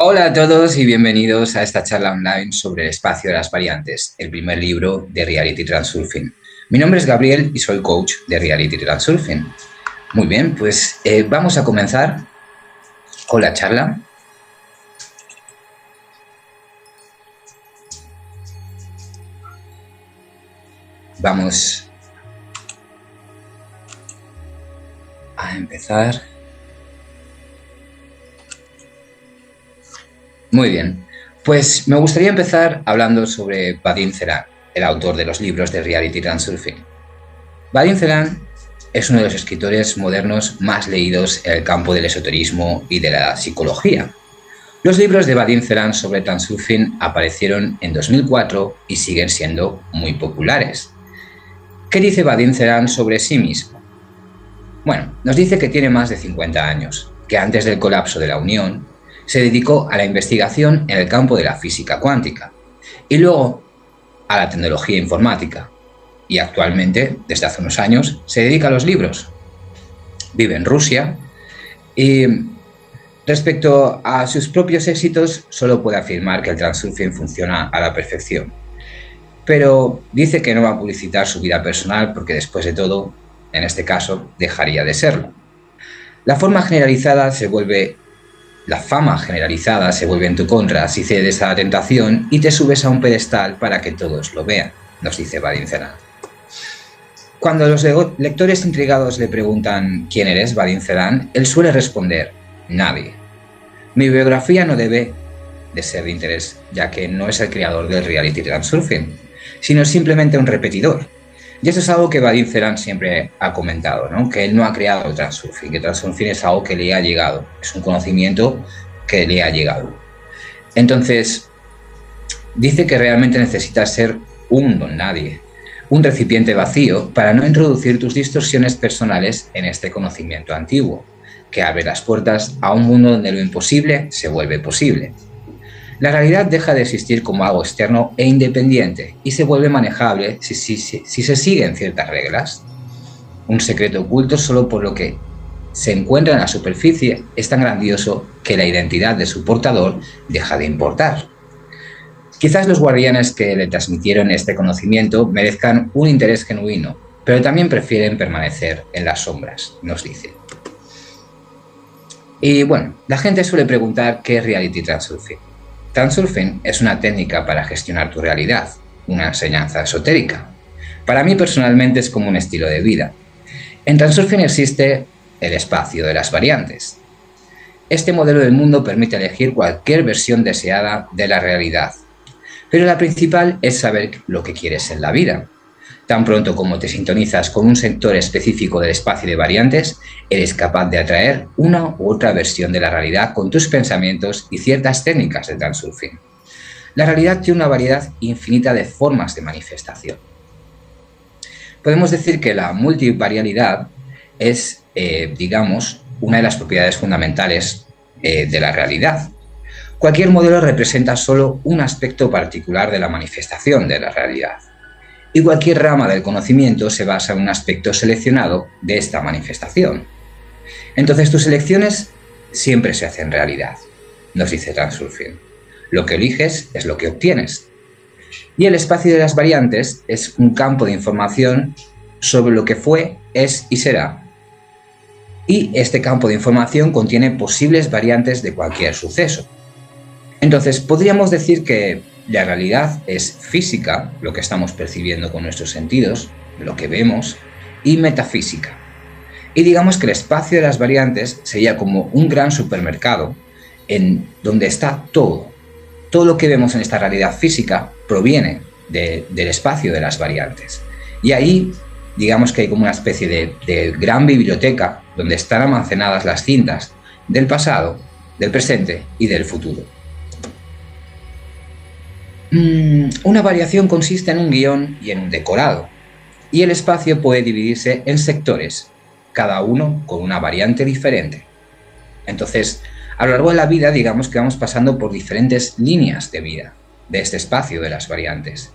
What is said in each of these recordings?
Hola a todos y bienvenidos a esta charla online sobre el espacio de las variantes, el primer libro de Reality Transurfing. Mi nombre es Gabriel y soy coach de Reality Transurfing. Muy bien, pues vamos a comenzar con la charla. Vamos a empezar. Muy bien, pues me gustaría empezar hablando sobre Vadim Zeland, el autor de los libros de Reality Transurfing. Vadim Zeland es uno de los escritores modernos más leídos en el campo del esoterismo y de la psicología. Los libros de Vadim Zeland sobre Transurfing aparecieron en 2004 y siguen siendo muy populares. ¿Qué dice Vadim Zeland sobre sí mismo? Bueno, nos dice que tiene más de 50 años, que antes del colapso de la Unión se dedicó a la investigación en el campo de la física cuántica y luego a la tecnología informática. Y actualmente, desde hace unos años, se dedica a los libros. Vive en Rusia y respecto a sus propios éxitos, solo puede afirmar que el Transurfing funciona a la perfección. Pero dice que no va a publicitar su vida personal porque después de todo, en este caso, dejaría de serlo. La fama generalizada se vuelve en tu contra si cedes a la tentación y te subes a un pedestal para que todos lo vean, nos dice Vadim Zeland. Cuando los lectores intrigados le preguntan ¿quién eres, Vadim Zeland?, él suele responder nadie. Mi biografía no debe de ser de interés, ya que no es el creador del Reality Transurfing, sino simplemente un repetidor. Y eso es algo que Vadim Zeland siempre ha comentado, ¿no? Que él no ha creado el Transurfing, que el Transurfing es algo que le ha llegado, es un conocimiento que le ha llegado. Entonces, dice que realmente necesitas ser un don nadie, un recipiente vacío para no introducir tus distorsiones personales en este conocimiento antiguo, que abre las puertas a un mundo donde lo imposible se vuelve posible. La realidad deja de existir como algo externo e independiente y se vuelve manejable si se siguen ciertas reglas. Un secreto oculto solo por lo que se encuentra en la superficie es tan grandioso que la identidad de su portador deja de importar. Quizás los guardianes que le transmitieron este conocimiento merezcan un interés genuino, pero también prefieren permanecer en las sombras, nos dice. Y bueno, la gente suele preguntar qué es Reality Transurfing. Transurfing es una técnica para gestionar tu realidad, una enseñanza esotérica. Para mí personalmente es como un estilo de vida. En Transurfing existe el espacio de las variantes. Este modelo del mundo permite elegir cualquier versión deseada de la realidad, pero la principal es saber lo que quieres en la vida. Tan pronto como te sintonizas con un sector específico del espacio de variantes, eres capaz de atraer una u otra versión de la realidad con tus pensamientos y ciertas técnicas de Transurfing. La realidad tiene una variedad infinita de formas de manifestación. Podemos decir que la multivarialidad es, digamos, una de las propiedades fundamentales de la realidad. Cualquier modelo representa solo un aspecto particular de la manifestación de la realidad. Y cualquier rama del conocimiento se basa en un aspecto seleccionado de esta manifestación. Entonces tus elecciones siempre se hacen realidad, nos dice Transurfing. Lo que eliges es lo que obtienes. Y el espacio de las variantes es un campo de información sobre lo que fue, es y será. Y este campo de información contiene posibles variantes de cualquier suceso. Entonces podríamos decir que la realidad es física, lo que estamos percibiendo con nuestros sentidos, lo que vemos, y metafísica. Y digamos que el espacio de las variantes sería como un gran supermercado en donde está todo. Todo lo que vemos en esta realidad física proviene del espacio de las variantes. Y ahí, digamos que hay como una especie de gran biblioteca donde están almacenadas las cintas del pasado, del presente y del futuro. Una variación consiste en un guión y en un decorado, y el espacio puede dividirse en sectores, cada uno con una variante diferente. Entonces, a lo largo de la vida, digamos que vamos pasando por diferentes líneas de vida de este espacio de las variantes.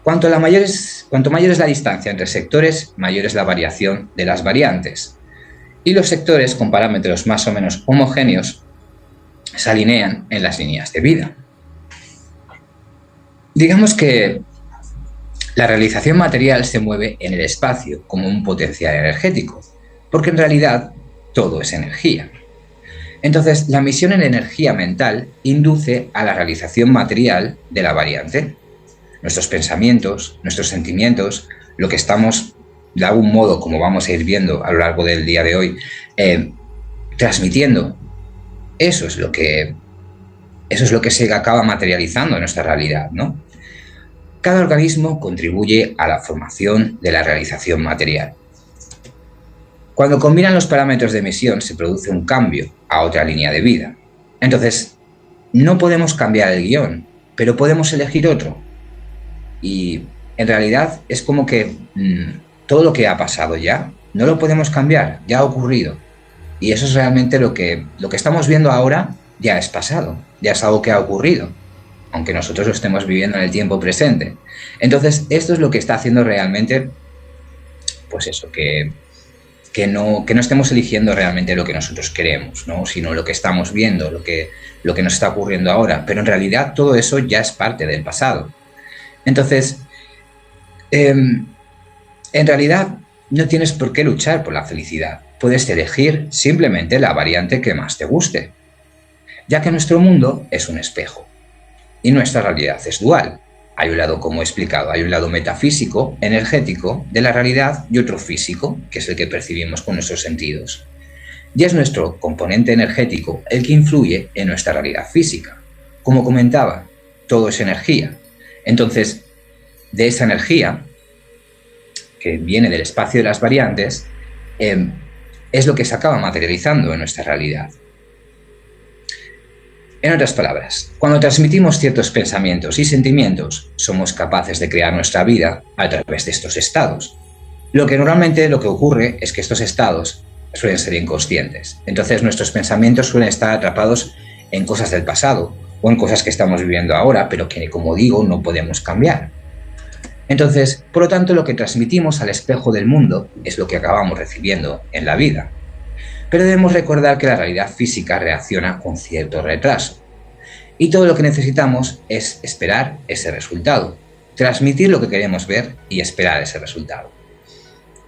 Cuanto mayor es la distancia entre sectores, mayor es la variación de las variantes. Y los sectores con parámetros más o menos homogéneos se alinean en las líneas de vida. Digamos que la realización material se mueve en el espacio como un potencial energético, porque en realidad todo es energía. Entonces, la emisión en energía mental induce a la realización material de la variante. Nuestros pensamientos, nuestros sentimientos, lo que estamos, de algún modo, como vamos a ir viendo a lo largo del día de hoy, transmitiendo, eso es lo que se acaba materializando en nuestra realidad, ¿no? Cada organismo contribuye a la formación de la realización material. Cuando combinan los parámetros de emisión se produce un cambio a otra línea de vida. Entonces, no podemos cambiar el guión, pero podemos elegir otro. Y en realidad es como que todo lo que ha pasado ya no lo podemos cambiar, ya ha ocurrido. Y eso es realmente lo que estamos viendo ahora ya es pasado, ya es algo que ha ocurrido, aunque nosotros lo estemos viviendo en el tiempo presente. Entonces, esto es lo que está haciendo realmente, pues eso, que no estemos eligiendo realmente lo que nosotros queremos, ¿no? Sino lo que estamos viendo, lo que nos está ocurriendo ahora. Pero en realidad todo eso ya es parte del pasado. Entonces, en realidad no tienes por qué luchar por la felicidad. Puedes elegir simplemente la variante que más te guste, ya que nuestro mundo es un espejo y nuestra realidad es dual. Hay un lado, como he explicado, hay un lado metafísico, energético de la realidad y otro físico, que es el que percibimos con nuestros sentidos. Y es nuestro componente energético el que influye en nuestra realidad física. Como comentaba, todo es energía. Entonces, de esa energía, que viene del espacio de las variantes, es lo que se acaba materializando en nuestra realidad. En otras palabras, cuando transmitimos ciertos pensamientos y sentimientos, somos capaces de crear nuestra vida a través de estos estados. Lo que ocurre es que estos estados suelen ser inconscientes. Entonces nuestros pensamientos suelen estar atrapados en cosas del pasado o en cosas que estamos viviendo ahora, pero que, como digo, no podemos cambiar. Entonces, por lo tanto, lo que transmitimos al espejo del mundo es lo que acabamos recibiendo en la vida. Pero debemos recordar que la realidad física reacciona con cierto retraso. Y todo lo que necesitamos es esperar ese resultado, transmitir lo que queremos ver y esperar ese resultado.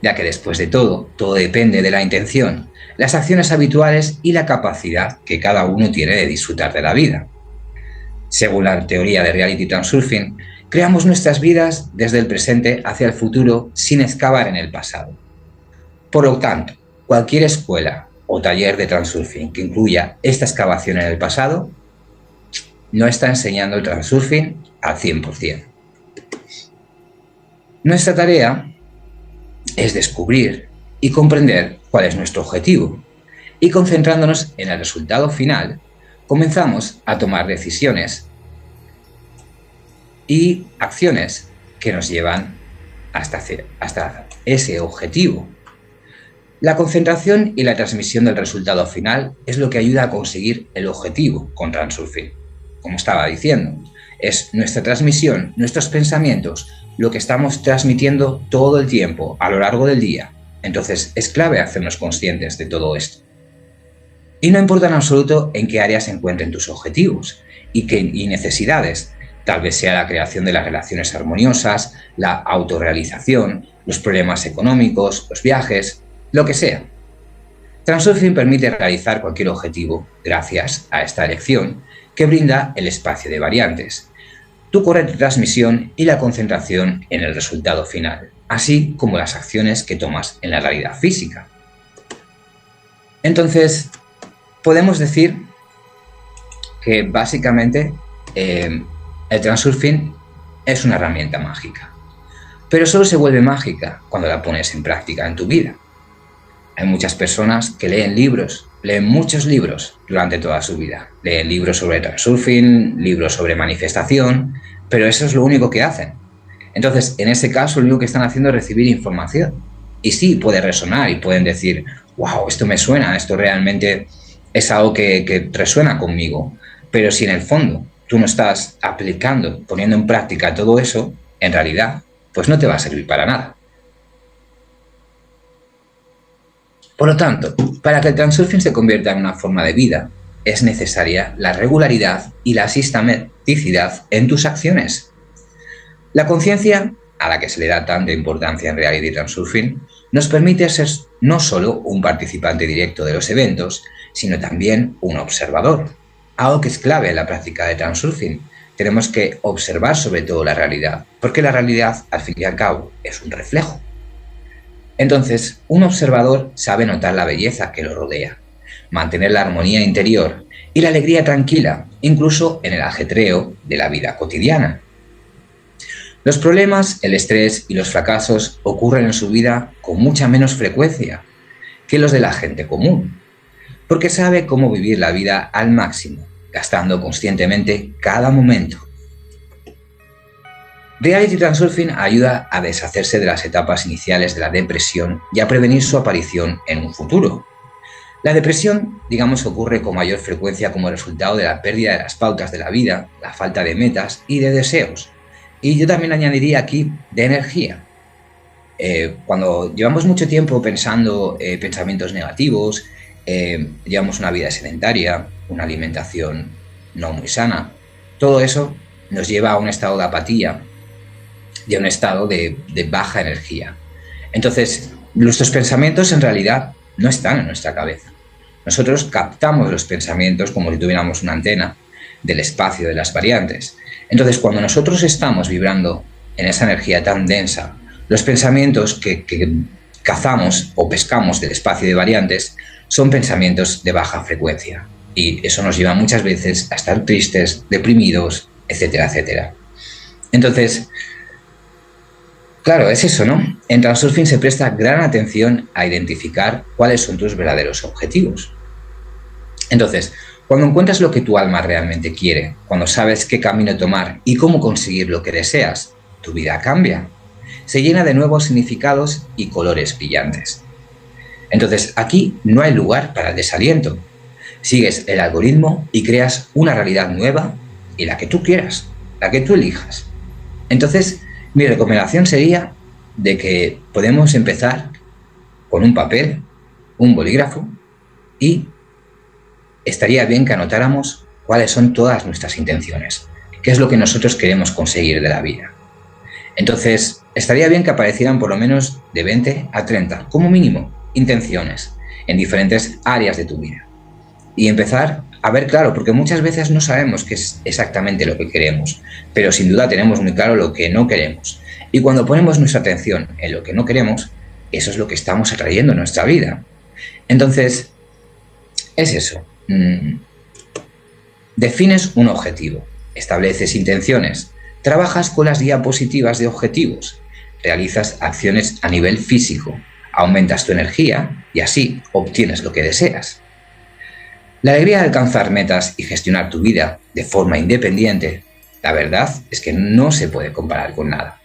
Ya que después de todo depende de la intención, las acciones habituales y la capacidad que cada uno tiene de disfrutar de la vida. Según la teoría de Reality Transurfing, creamos nuestras vidas desde el presente hacia el futuro sin excavar en el pasado. Por lo tanto, cualquier escuela o taller de transurfing que incluya esta excavación en el pasado no está enseñando el transurfing al 100%. Nuestra tarea es descubrir y comprender cuál es nuestro objetivo, y concentrándonos en el resultado final, comenzamos a tomar decisiones y acciones que nos llevan hasta ese objetivo. La concentración y la transmisión del resultado final es lo que ayuda a conseguir el objetivo con Transurfing. Como estaba diciendo, es nuestra transmisión, nuestros pensamientos, lo que estamos transmitiendo todo el tiempo, a lo largo del día. Entonces es clave hacernos conscientes de todo esto. Y no importa en absoluto en qué áreas se encuentren tus objetivos y necesidades. Tal vez sea la creación de las relaciones armoniosas, la autorrealización, los problemas económicos, los viajes, lo que sea. Transurfing permite realizar cualquier objetivo gracias a esta elección que brinda el espacio de variantes, tu correcta transmisión y la concentración en el resultado final, así como las acciones que tomas en la realidad física. Entonces, podemos decir que básicamente el Transurfing es una herramienta mágica, pero solo se vuelve mágica cuando la pones en práctica en tu vida. Hay muchas personas que leen muchos libros durante toda su vida. Leen libros sobre Transurfing, libros sobre manifestación, pero eso es lo único que hacen. Entonces, en ese caso, lo único que están haciendo es recibir información. Y sí, puede resonar y pueden decir, wow, esto me suena, esto realmente es algo que resuena conmigo. Pero si en el fondo tú no estás aplicando, poniendo en práctica todo eso, en realidad, pues no te va a servir para nada. Por lo tanto, para que el Transurfing se convierta en una forma de vida, es necesaria la regularidad y la sistematicidad en tus acciones. La conciencia, a la que se le da tanta importancia en Reality Transurfing, nos permite ser no solo un participante directo de los eventos, sino también un observador, algo que es clave en la práctica de Transurfing. Tenemos que observar sobre todo la realidad, porque la realidad, al fin y al cabo, es un reflejo. Entonces, un observador sabe notar la belleza que lo rodea, mantener la armonía interior y la alegría tranquila, incluso en el ajetreo de la vida cotidiana. Los problemas, el estrés y los fracasos ocurren en su vida con mucha menos frecuencia que los de la gente común, porque sabe cómo vivir la vida al máximo, gastando conscientemente cada momento. Reality Transurfing ayuda a deshacerse de las etapas iniciales de la depresión y a prevenir su aparición en un futuro. La depresión, ocurre con mayor frecuencia como resultado de la pérdida de las pautas de la vida, la falta de metas y de deseos. Y yo también añadiría aquí de energía. Cuando llevamos mucho tiempo pensando pensamientos negativos, llevamos una vida sedentaria, una alimentación no muy sana, todo eso nos lleva a un estado de apatía y a un estado de baja energía. Entonces, nuestros pensamientos en realidad no están en nuestra cabeza. Nosotros captamos los pensamientos como si tuviéramos una antena del espacio de las variantes. Entonces, cuando nosotros estamos vibrando en esa energía tan densa, los pensamientos que cazamos o pescamos del espacio de variantes son pensamientos de baja frecuencia. Y eso nos lleva muchas veces a estar tristes, deprimidos, etcétera, etcétera. Entonces, claro, es eso, ¿no? En Transurfing se presta gran atención a identificar cuáles son tus verdaderos objetivos. Entonces, cuando encuentras lo que tu alma realmente quiere, cuando sabes qué camino tomar y cómo conseguir lo que deseas, tu vida cambia. Se llena de nuevos significados y colores brillantes. Entonces, aquí no hay lugar para el desaliento. Sigues el algoritmo y creas una realidad nueva y la que tú quieras, la que tú elijas. Entonces, mi recomendación sería de que podemos empezar con un papel, un bolígrafo y estaría bien que anotáramos cuáles son todas nuestras intenciones, qué es lo que nosotros queremos conseguir de la vida. Entonces, estaría bien que aparecieran por lo menos de 20 a 30, como mínimo, intenciones en diferentes áreas de tu vida. Y empezar a ver claro, porque muchas veces no sabemos qué es exactamente lo que queremos, pero sin duda tenemos muy claro lo que no queremos. Y cuando ponemos nuestra atención en lo que no queremos, eso es lo que estamos atrayendo en nuestra vida. Entonces, es eso. Defines un objetivo, estableces intenciones, trabajas con las diapositivas de objetivos, realizas acciones a nivel físico, aumentas tu energía y así obtienes lo que deseas. La alegría de alcanzar metas y gestionar tu vida de forma independiente, la verdad es que no se puede comparar con nada.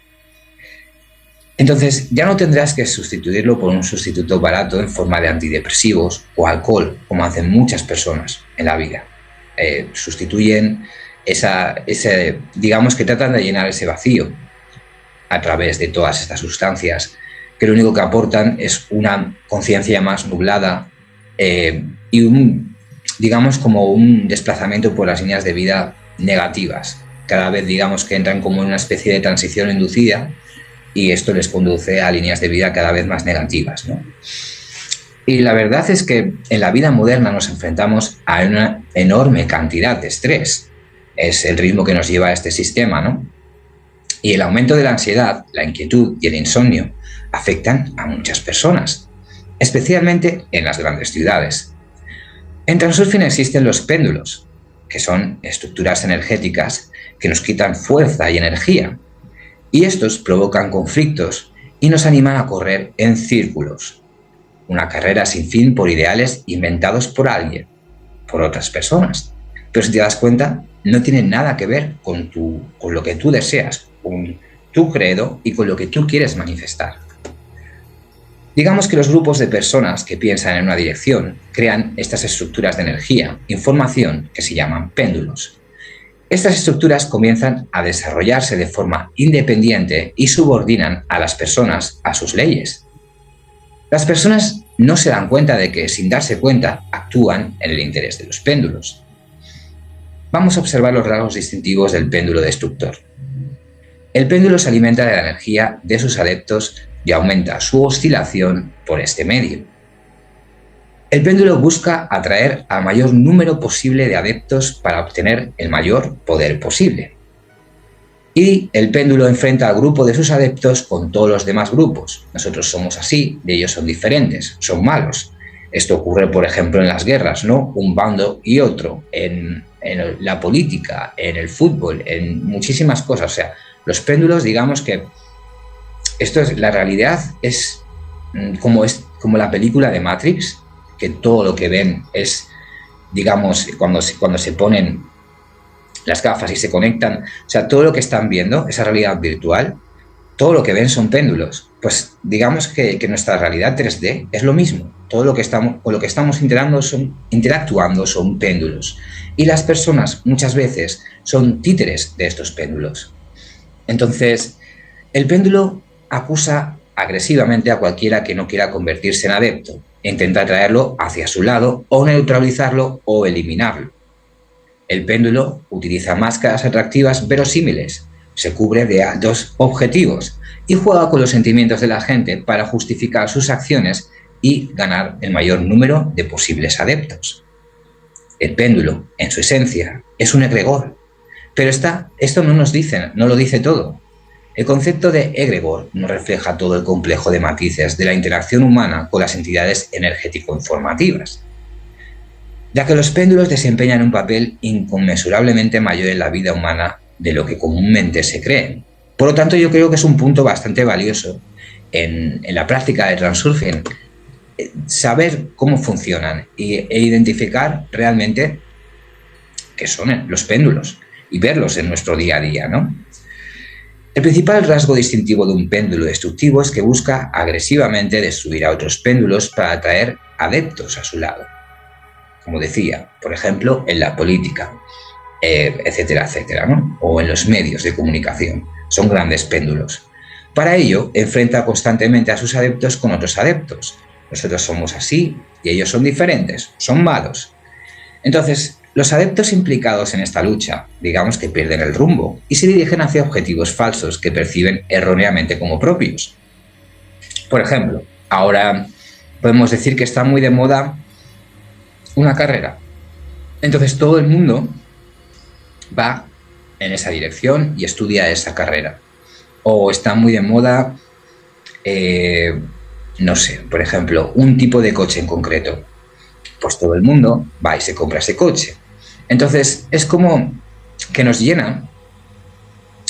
Entonces, ya no tendrás que sustituirlo por un sustituto barato en forma de antidepresivos o alcohol, como hacen muchas personas en la vida. Sustituyen digamos que tratan de llenar ese vacío a través de todas estas sustancias, que lo único que aportan es una conciencia más nublada y digamos como un desplazamiento por las líneas de vida negativas. Cada vez digamos que entran como en una especie de transición inducida y esto les conduce a líneas de vida cada vez más negativas, ¿no? Y la verdad es que en la vida moderna nos enfrentamos a una enorme cantidad de estrés. Es el ritmo que nos lleva a este sistema, ¿no? Y el aumento de la ansiedad, la inquietud y el insomnio afectan a muchas personas, especialmente en las grandes ciudades. En Transurfing existen los péndulos, que son estructuras energéticas que nos quitan fuerza y energía, y estos provocan conflictos y nos animan a correr en círculos, una carrera sin fin por ideales inventados por alguien, por otras personas. Pero si te das cuenta, no tienen nada que ver con lo que tú deseas, con tu credo y con lo que tú quieres manifestar. Digamos que los grupos de personas que piensan en una dirección crean estas estructuras de energía, información, que se llaman péndulos. Estas estructuras comienzan a desarrollarse de forma independiente y subordinan a las personas a sus leyes. Las personas no se dan cuenta de que, sin darse cuenta, actúan en el interés de los péndulos. Vamos a observar los rasgos distintivos del péndulo destructor. El péndulo se alimenta de la energía de sus adeptos y aumenta su oscilación por este medio. El péndulo busca atraer al mayor número posible de adeptos para obtener el mayor poder posible. Y el péndulo enfrenta al grupo de sus adeptos con todos los demás grupos. Nosotros somos así, y ellos son diferentes, son malos. Esto ocurre, por ejemplo, en las guerras, ¿no? Un bando y otro, en la política, en el fútbol, en muchísimas cosas. O sea, los péndulos, digamos que la realidad es como la película de Matrix, que todo lo que ven es, digamos, cuando se ponen las gafas y se conectan, o sea, todo lo que están viendo, esa realidad virtual, todo lo que ven son péndulos. Pues digamos que nuestra realidad 3D es lo mismo. Todo lo que estamos interactuando son péndulos. Y las personas muchas veces son títeres de estos péndulos. Entonces, el péndulo acusa agresivamente a cualquiera que no quiera convertirse en adepto e intenta traerlo hacia su lado o neutralizarlo o eliminarlo. El péndulo utiliza máscaras atractivas verosímiles, se cubre de altos objetivos y juega con los sentimientos de la gente para justificar sus acciones y ganar el mayor número de posibles adeptos. El péndulo, en su esencia, es un egregor, pero esto no lo dice todo. El concepto de egregor no refleja todo el complejo de matices de la interacción humana con las entidades energético-informativas, ya que los péndulos desempeñan un papel inconmensurablemente mayor en la vida humana de lo que comúnmente se cree. Por lo tanto, yo creo que es un punto bastante valioso en la práctica de Transurfing, saber cómo funcionan e identificar realmente qué son los péndulos y verlos en nuestro día a día, ¿no? El principal rasgo distintivo de un péndulo destructivo es que busca agresivamente destruir a otros péndulos para atraer adeptos a su lado. Como decía, por ejemplo, en la política, etcétera, etcétera, ¿no? O en los medios de comunicación. Son grandes péndulos. Para ello, enfrenta constantemente a sus adeptos con otros adeptos. Nosotros somos así y ellos son diferentes, son malos. Entonces, los adeptos implicados en esta lucha, digamos que pierden el rumbo y se dirigen hacia objetivos falsos que perciben erróneamente como propios. Por ejemplo, ahora podemos decir que está muy de moda una carrera. Entonces todo el mundo va en esa dirección y estudia esa carrera. O está muy de moda, no sé, por ejemplo, un tipo de coche en concreto. Pues todo el mundo va y se compra ese coche. Entonces es como que nos llena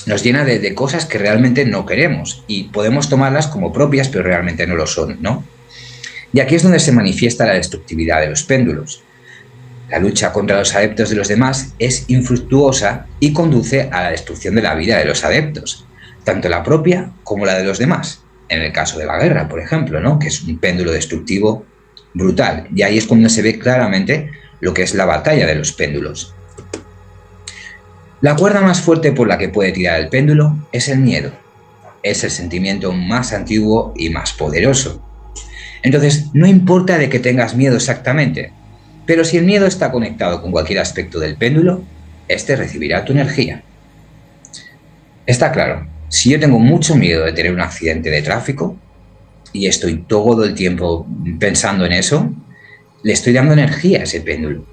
de cosas que realmente no queremos y podemos tomarlas como propias, pero realmente no lo son, ¿no? Y aquí es donde se manifiesta la destructividad de los péndulos. La lucha contra los adeptos de los demás es infructuosa y conduce a la destrucción de la vida de los adeptos, tanto la propia como la de los demás. En el caso de la guerra, por ejemplo, ¿no? Que es un péndulo destructivo brutal. Y ahí es cuando se ve claramente lo que es la batalla de los péndulos. La cuerda más fuerte por la que puede tirar el péndulo es el miedo. Es el sentimiento más antiguo y más poderoso. Entonces, no importa de que tengas miedo exactamente, pero si el miedo está conectado con cualquier aspecto del péndulo, este recibirá tu energía. Está claro, si yo tengo mucho miedo de tener un accidente de tráfico y estoy todo el tiempo pensando en eso, le estoy dando energía a ese péndulo.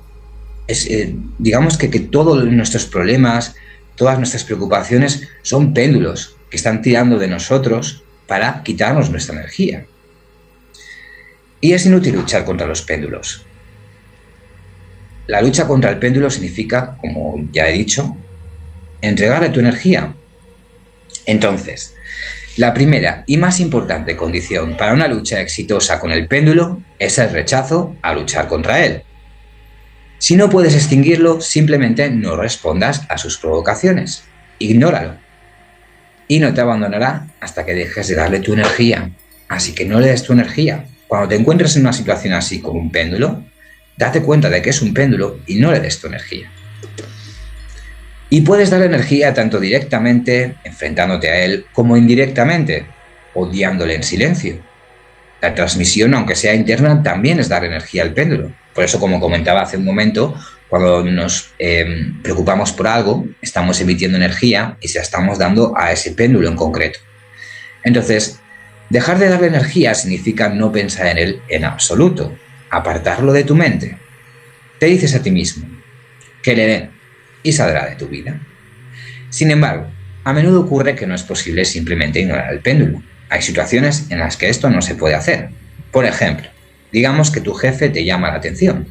Digamos que todos nuestros problemas, todas nuestras preocupaciones son péndulos que están tirando de nosotros para quitarnos nuestra energía. Y es inútil luchar contra los péndulos. La lucha contra el péndulo significa, como ya he dicho, entregarle tu energía. Entonces, la primera y más importante condición para una lucha exitosa con el péndulo es el rechazo a luchar contra él. Si no puedes extinguirlo, simplemente no respondas a sus provocaciones. Ignóralo. Y no te abandonará hasta que dejes de darle tu energía. Así que no le des tu energía. Cuando te encuentres en una situación así como un péndulo, date cuenta de que es un péndulo y no le des tu energía. Y puedes dar energía tanto directamente, enfrentándote a él, como indirectamente, odiándole en silencio. La transmisión, aunque sea interna, también es dar energía al péndulo. Por eso, como comentaba hace un momento, cuando nos preocupamos por algo, estamos emitiendo energía y se la estamos dando a ese péndulo en concreto. Entonces, dejar de darle energía significa no pensar en él en absoluto, apartarlo de tu mente. Te dices a ti mismo que le den y saldrá de tu vida. Sin embargo, a menudo ocurre que no es posible simplemente ignorar el péndulo. Hay situaciones en las que esto no se puede hacer. Por ejemplo, digamos que tu jefe te llama la atención.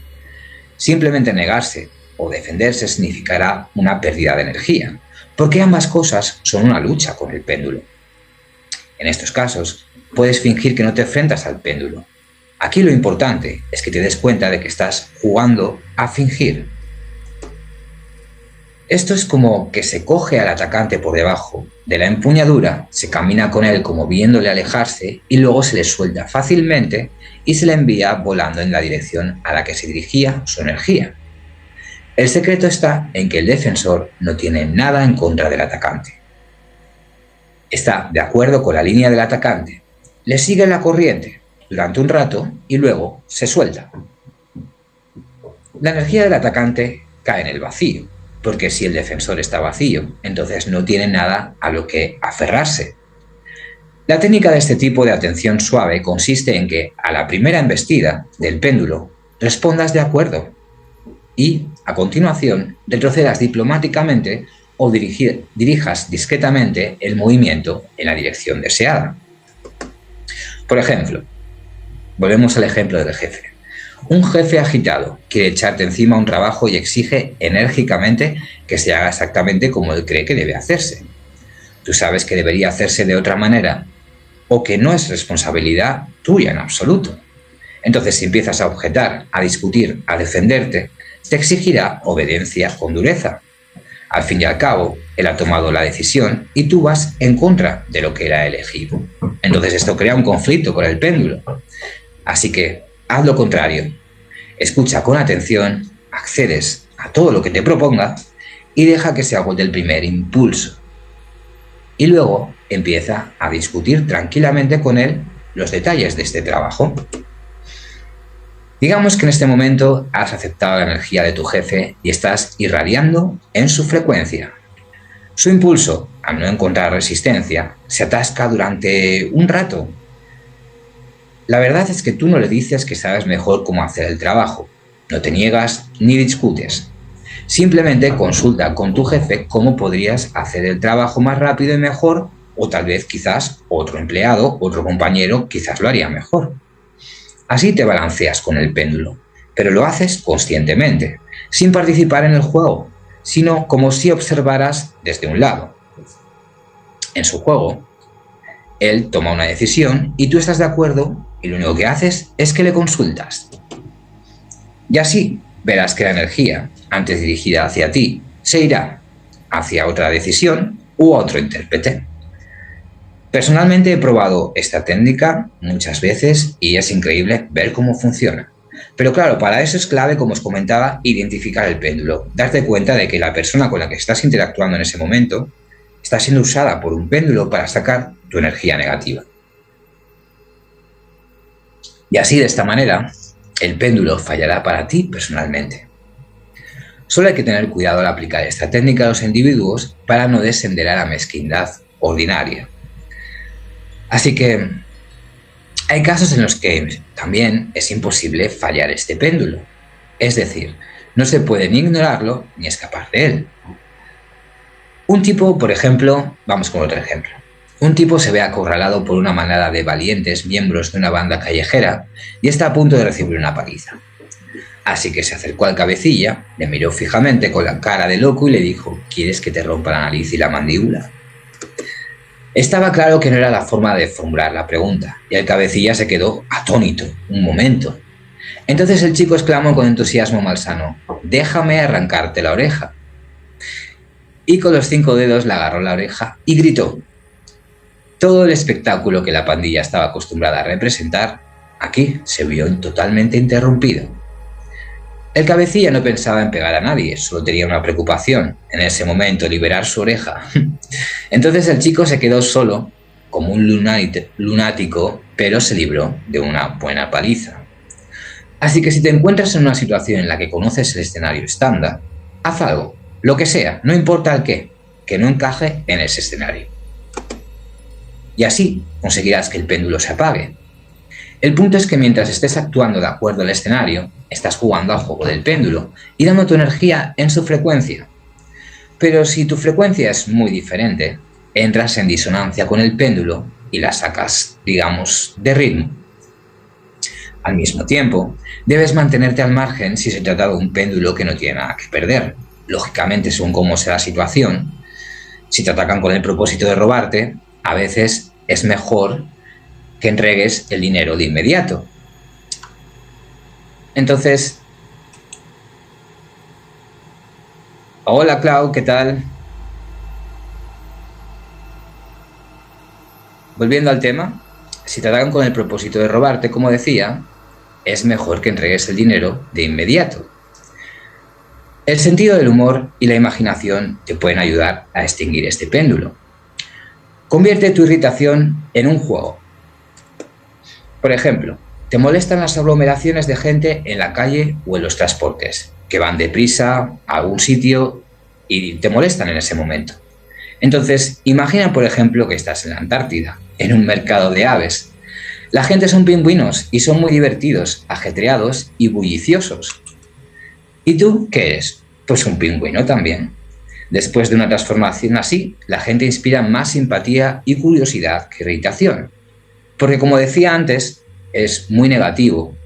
Simplemente negarse o defenderse significará una pérdida de energía, porque ambas cosas son una lucha con el péndulo. En estos casos, puedes fingir que no te enfrentas al péndulo. Aquí lo importante es que te des cuenta de que estás jugando a fingir. Esto es como que se coge al atacante por debajo de la empuñadura, se camina con él como viéndole alejarse y luego se le suelta fácilmente y se le envía volando en la dirección a la que se dirigía su energía. El secreto está en que el defensor no tiene nada en contra del atacante. Está de acuerdo con la línea del atacante, le sigue la corriente durante un rato y luego se suelta. La energía del atacante cae en el vacío, porque si el defensor está vacío, entonces no tiene nada a lo que aferrarse. La técnica de este tipo de atención suave consiste en que a la primera embestida del péndulo respondas de acuerdo y, a continuación, retrocedas diplomáticamente o dirijas discretamente el movimiento en la dirección deseada. Por ejemplo, volvemos al ejemplo del jefe. Un jefe agitado quiere echarte encima un trabajo y exige enérgicamente que se haga exactamente como él cree que debe hacerse. Tú sabes que debería hacerse de otra manera o que no es responsabilidad tuya en absoluto. Entonces, si empiezas a objetar, a discutir, a defenderte, te exigirá obediencia con dureza. Al fin y al cabo, él ha tomado la decisión y tú vas en contra de lo que él ha elegido. Entonces, esto crea un conflicto con el péndulo. Así que, haz lo contrario. Escucha con atención, accedes a todo lo que te proponga y deja que se agote el primer impulso. Y luego empieza a discutir tranquilamente con él los detalles de este trabajo. Digamos que en este momento has aceptado la energía de tu jefe y estás irradiando en su frecuencia. Su impulso, al no encontrar resistencia, se atasca durante un rato. La verdad es que tú no le dices que sabes mejor cómo hacer el trabajo. No te niegas ni discutes. Simplemente consulta con tu jefe cómo podrías hacer el trabajo más rápido y mejor, o tal vez quizás otro empleado, otro compañero, quizás lo haría mejor. Así te balanceas con el péndulo, pero lo haces conscientemente, sin participar en el juego, sino como si observaras desde un lado. En su juego, él toma una decisión y tú estás de acuerdo y lo único que haces es que le consultas. Y así verás que la energía, antes dirigida hacia ti, se irá hacia otra decisión u otro intérprete. Personalmente he probado esta técnica muchas veces y es increíble ver cómo funciona. Pero claro, para eso es clave, como os comentaba, identificar el péndulo, darte cuenta de que la persona con la que estás interactuando en ese momento está siendo usada por un péndulo para sacar tu energía negativa. Y así, de esta manera, el péndulo fallará para ti personalmente. Solo hay que tener cuidado al aplicar esta técnica a los individuos para no descender a la mezquindad ordinaria. Así que hay casos en los que también es imposible fallar este péndulo. Es decir, no se puede ni ignorarlo ni escapar de él. Un tipo, por ejemplo, vamos con otro ejemplo. Un tipo se ve acorralado por una manada de valientes miembros de una banda callejera y está a punto de recibir una paliza. Así que se acercó al cabecilla, le miró fijamente con la cara de loco y le dijo: ¿quieres que te rompa la nariz y la mandíbula? Estaba claro que no era la forma de formular la pregunta, y el cabecilla se quedó atónito un momento. Entonces el chico exclamó con entusiasmo malsano: «Déjame arrancarte la oreja». Y con los 5 dedos le agarró la oreja y gritó. Todo el espectáculo que la pandilla estaba acostumbrada a representar, aquí se vio totalmente interrumpido. El cabecilla no pensaba en pegar a nadie, solo tenía una preocupación, en ese momento liberar su oreja. Entonces el chico se quedó solo, como un lunático, pero se libró de una buena paliza. Así que si te encuentras en una situación en la que conoces el escenario estándar, haz algo, lo que sea, no importa el qué, que no encaje en ese escenario. Y así conseguirás que el péndulo se apague. El punto es que mientras estés actuando de acuerdo al escenario, estás jugando al juego del péndulo y dando tu energía en su frecuencia. Pero si tu frecuencia es muy diferente, entras en disonancia con el péndulo y la sacas, digamos, de ritmo. Al mismo tiempo, debes mantenerte al margen si se trata de un péndulo que no tiene nada que perder. Lógicamente, según cómo sea la situación, si te atacan con el propósito de robarte, a veces es mejor que entregues el dinero de inmediato. Entonces, hola Clau, ¿qué tal? Volviendo al tema, si te atacan con el propósito de robarte, como decía, es mejor que entregues el dinero de inmediato. El sentido del humor y la imaginación te pueden ayudar a extinguir este péndulo. Convierte tu irritación en un juego. Por ejemplo, te molestan las aglomeraciones de gente en la calle o en los transportes, que van deprisa a algún sitio y te molestan en ese momento. Entonces, imagina, por ejemplo, que estás en la Antártida, en un mercado de aves. La gente son pingüinos y son muy divertidos, ajetreados y bulliciosos. ¿Y tú qué eres? Pues un pingüino también. Después de una transformación así, la gente inspira más simpatía y curiosidad que irritación. Porque como decía antes, es muy negativo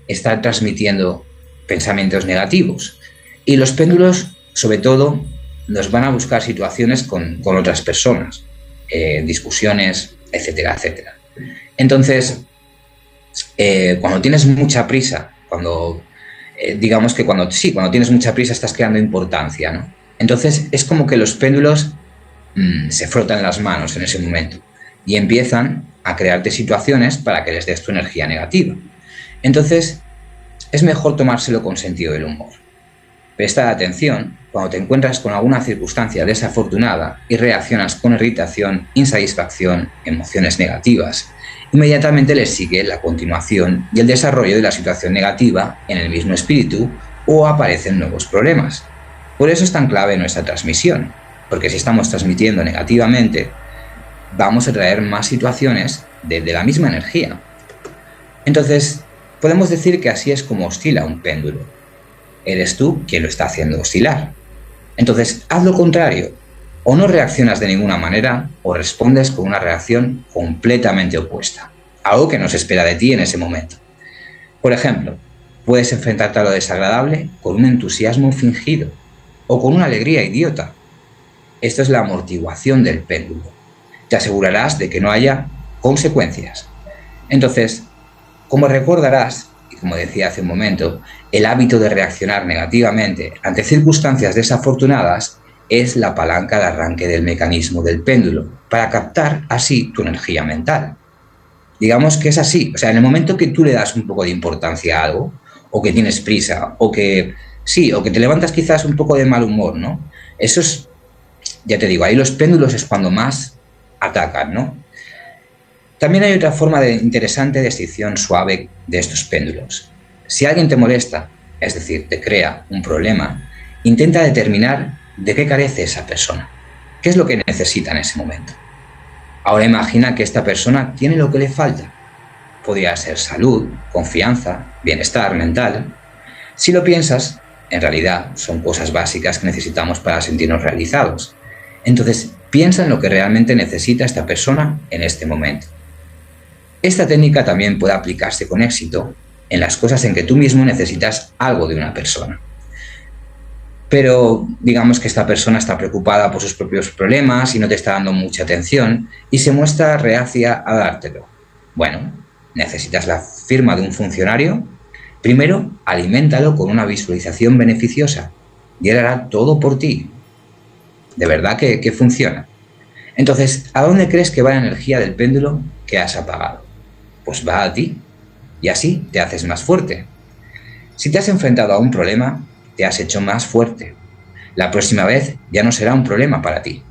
estar transmitiendo pensamientos negativos. Y los péndulos, sobre todo, nos van a buscar situaciones con otras personas, discusiones, etcétera, etcétera. Entonces, cuando tienes mucha prisa, digamos que cuando tienes mucha prisa estás creando importancia, ¿no? Entonces es como que los péndulos se frotan las manos en ese momento y empiezan a crearte situaciones para que les des tu energía negativa. Entonces es mejor tomárselo con sentido del humor. Presta atención cuando te encuentras con alguna circunstancia desafortunada y reaccionas con irritación, insatisfacción, emociones negativas. Inmediatamente les sigue la continuación y el desarrollo de la situación negativa en el mismo espíritu o aparecen nuevos problemas. Por eso es tan clave nuestra transmisión, porque si estamos transmitiendo negativamente, vamos a traer más situaciones de la misma energía. Entonces, podemos decir que así es como oscila un péndulo. Eres tú quien lo está haciendo oscilar. Entonces, haz lo contrario. O no reaccionas de ninguna manera o respondes con una reacción completamente opuesta. Algo que no se espera de ti en ese momento. Por ejemplo, puedes enfrentarte a lo desagradable con un entusiasmo fingido o con una alegría idiota. Esto es la amortiguación del péndulo. Te asegurarás de que no haya consecuencias. Entonces, como recordarás, y como decía hace un momento, el hábito de reaccionar negativamente ante circunstancias desafortunadas es la palanca de arranque del mecanismo del péndulo, para captar así tu energía mental. Digamos que es así, o sea, en el momento que tú le das un poco de importancia a algo, o que tienes prisa, o que te levantas quizás un poco de mal humor, ¿no? Eso es, ya te digo, ahí los péndulos es cuando más atacan, ¿no? También hay otra forma interesante de extinción suave de estos péndulos. Si alguien te molesta, es decir, te crea un problema, intenta determinar de qué carece esa persona, qué es lo que necesita en ese momento. Ahora imagina que esta persona tiene lo que le falta. Podría ser salud, confianza, bienestar mental. Si lo piensas, en realidad son cosas básicas que necesitamos para sentirnos realizados. Entonces, piensa en lo que realmente necesita esta persona en este momento. Esta técnica también puede aplicarse con éxito en las cosas en que tú mismo necesitas algo de una persona. Pero digamos que esta persona está preocupada por sus propios problemas y no te está dando mucha atención y se muestra reacia a dártelo. Bueno, ¿necesitas la firma de un funcionario? Primero, aliméntalo con una visualización beneficiosa y él hará todo por ti. De verdad que funciona. Entonces, ¿a dónde crees que va la energía del péndulo que has apagado? Pues va a ti y así te haces más fuerte. Si te has enfrentado a un problema, te has hecho más fuerte. La próxima vez ya no será un problema para ti.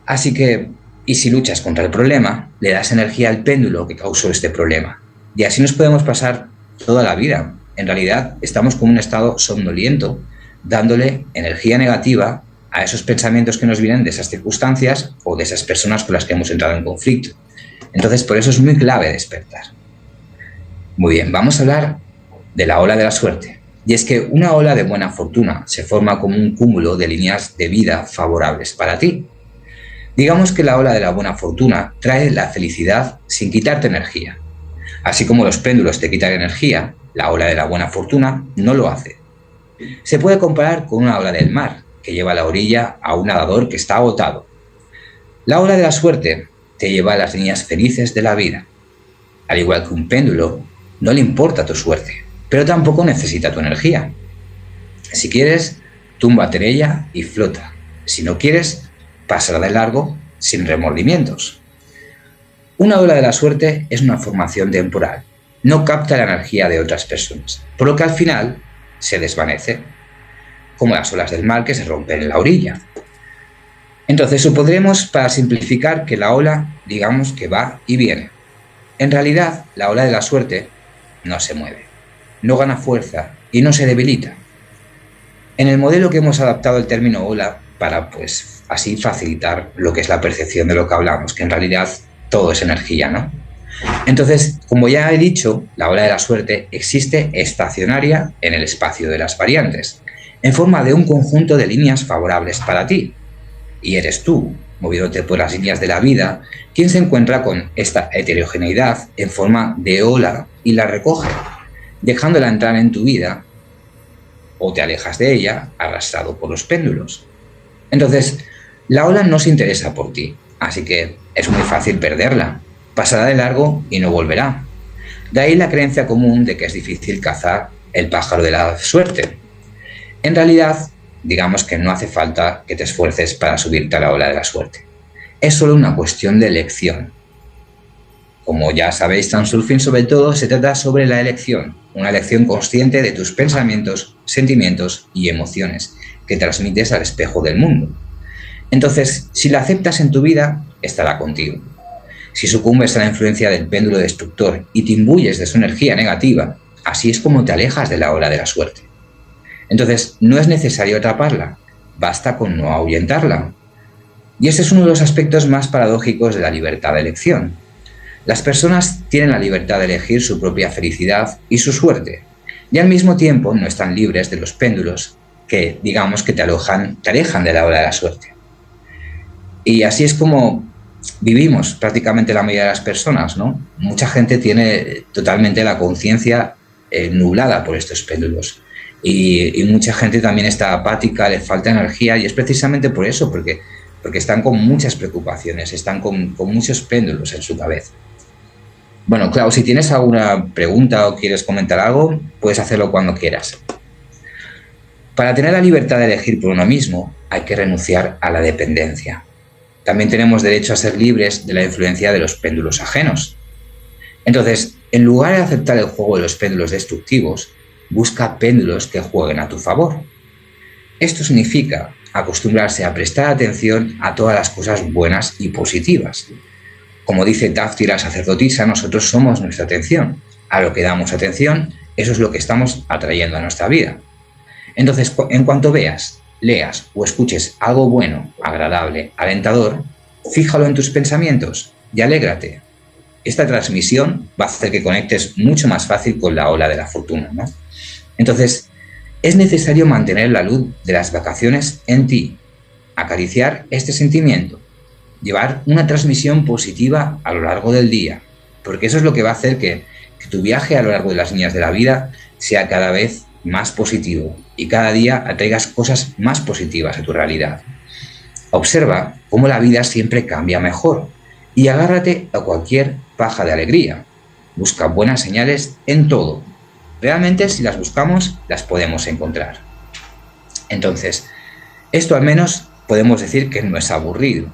Así que Y si luchas contra el problema, le das energía al péndulo que causó este problema. Y así nos podemos pasar toda la vida. En realidad, estamos como un estado somnoliento, dándole energía negativa a esos pensamientos que nos vienen de esas circunstancias o de esas personas con las que hemos entrado en conflicto. Entonces, por eso es muy clave despertar. Muy bien, vamos a hablar de la ola de la suerte. Y es que una ola de buena fortuna se forma como un cúmulo de líneas de vida favorables para ti. Digamos que la ola de la buena fortuna trae la felicidad sin quitarte energía. Así como los péndulos te quitan energía, la ola de la buena fortuna no lo hace. Se puede comparar con una ola del mar, que lleva a la orilla a un nadador que está agotado. La ola de la suerte te lleva a las líneas felices de la vida. Al igual que un péndulo, no le importa tu suerte, pero tampoco necesita tu energía. Si quieres, túmbate en ella y flota. Si no quieres, pasará de largo sin remordimientos. Una ola de la suerte es una formación temporal. No capta la energía de otras personas, por lo que al final se desvanece, como las olas del mar que se rompen en la orilla. Entonces supondremos, para simplificar, que la ola, digamos que va y viene. En realidad, la ola de la suerte no se mueve, no gana fuerza y no se debilita. En el modelo que hemos adaptado el término ola para, así facilitar lo que es la percepción de lo que hablamos, que en realidad todo es energía, ¿no? Entonces, como ya he dicho, la ola de la suerte existe estacionaria en el espacio de las variantes, en forma de un conjunto de líneas favorables para ti. Y eres tú, moviéndote por las líneas de la vida, quien se encuentra con esta heterogeneidad en forma de ola y la recoge, dejándola entrar en tu vida, o te alejas de ella, arrastrado por los péndulos. Entonces, la ola no se interesa por ti, así que es muy fácil perderla. Pasará de largo y no volverá. De ahí la creencia común de que es difícil cazar el pájaro de la suerte. En realidad, digamos que no hace falta que te esfuerces para subirte a la ola de la suerte. Es solo una cuestión de elección. Como ya sabéis, Transurfing sobre todo se trata sobre la elección, una elección consciente de tus pensamientos, sentimientos y emociones que transmites al espejo del mundo. Entonces, si la aceptas en tu vida, estará contigo. Si sucumbes a la influencia del péndulo destructor y te imbuyes de su energía negativa, así es como te alejas de la ola de la suerte. Entonces, no es necesario atraparla, basta con no ahuyentarla. Y ese es uno de los aspectos más paradójicos de la libertad de elección. Las personas tienen la libertad de elegir su propia felicidad y su suerte, y al mismo tiempo no están libres de los péndulos que, digamos, que te alejan de la ola de la suerte. Y así es como vivimos prácticamente la mayoría de las personas, ¿no? Mucha gente tiene totalmente la conciencia nublada por estos péndulos. Y mucha gente también está apática, le falta energía, y es precisamente por eso, porque están con muchas preocupaciones, están con muchos péndulos en su cabeza. Bueno, Clau, si tienes alguna pregunta o quieres comentar algo, puedes hacerlo cuando quieras. Para tener la libertad de elegir por uno mismo, hay que renunciar a la dependencia. También tenemos derecho a ser libres de la influencia de los péndulos ajenos. Entonces, en lugar de aceptar el juego de los péndulos destructivos, busca péndulos que jueguen a tu favor. Esto significa acostumbrarse a prestar atención a todas las cosas buenas y positivas. Como dice Tafti, la sacerdotisa, nosotros somos nuestra atención. A lo que damos atención, eso es lo que estamos atrayendo a nuestra vida. Entonces, en cuanto veas, leas o escuches algo bueno, agradable, alentador, fíjalo en tus pensamientos y alégrate. Esta transmisión va a hacer que conectes mucho más fácil con la ola de la fortuna, ¿no? Entonces, es necesario mantener la luz de las vacaciones en ti, acariciar este sentimiento, llevar una transmisión positiva a lo largo del día, porque eso es lo que va a hacer que tu viaje a lo largo de las líneas de la vida sea cada vez más positivo y cada día atraigas cosas más positivas a tu realidad. Observa cómo la vida siempre cambia mejor y agárrate a cualquier paja de alegría. Busca buenas señales en todo. Realmente, si las buscamos, las podemos encontrar. Entonces, esto al menos podemos decir que no es aburrido.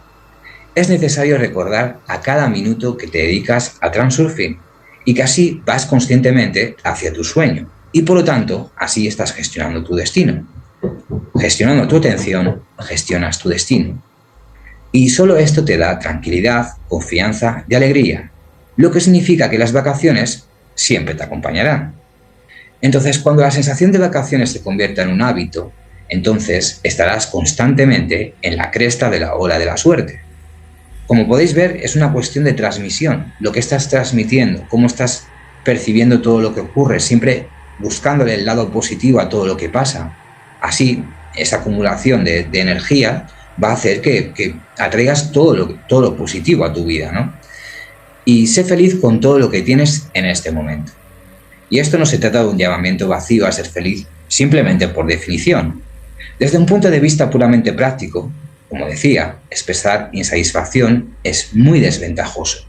Es necesario recordar a cada minuto que te dedicas a Transurfing y que así vas conscientemente hacia tu sueño y por lo tanto así estás gestionando tu destino. Gestionando tu atención, gestionas tu destino. Y solo esto te da tranquilidad, confianza y alegría, lo que significa que las vacaciones siempre te acompañarán. Entonces, cuando la sensación de vacaciones se convierta en un hábito, entonces estarás constantemente en la cresta de la ola de la suerte. Como podéis ver, es una cuestión de transmisión, lo que estás transmitiendo, cómo estás percibiendo todo lo que ocurre, siempre buscándole el lado positivo a todo lo que pasa. Así, esa acumulación de energía va a hacer que atraigas todo lo positivo a tu vida, ¿no? Y sé feliz con todo lo que tienes en este momento. Y esto no se trata de un llamamiento vacío a ser feliz simplemente por definición. Desde un punto de vista puramente práctico, como decía, expresar insatisfacción es muy desventajoso.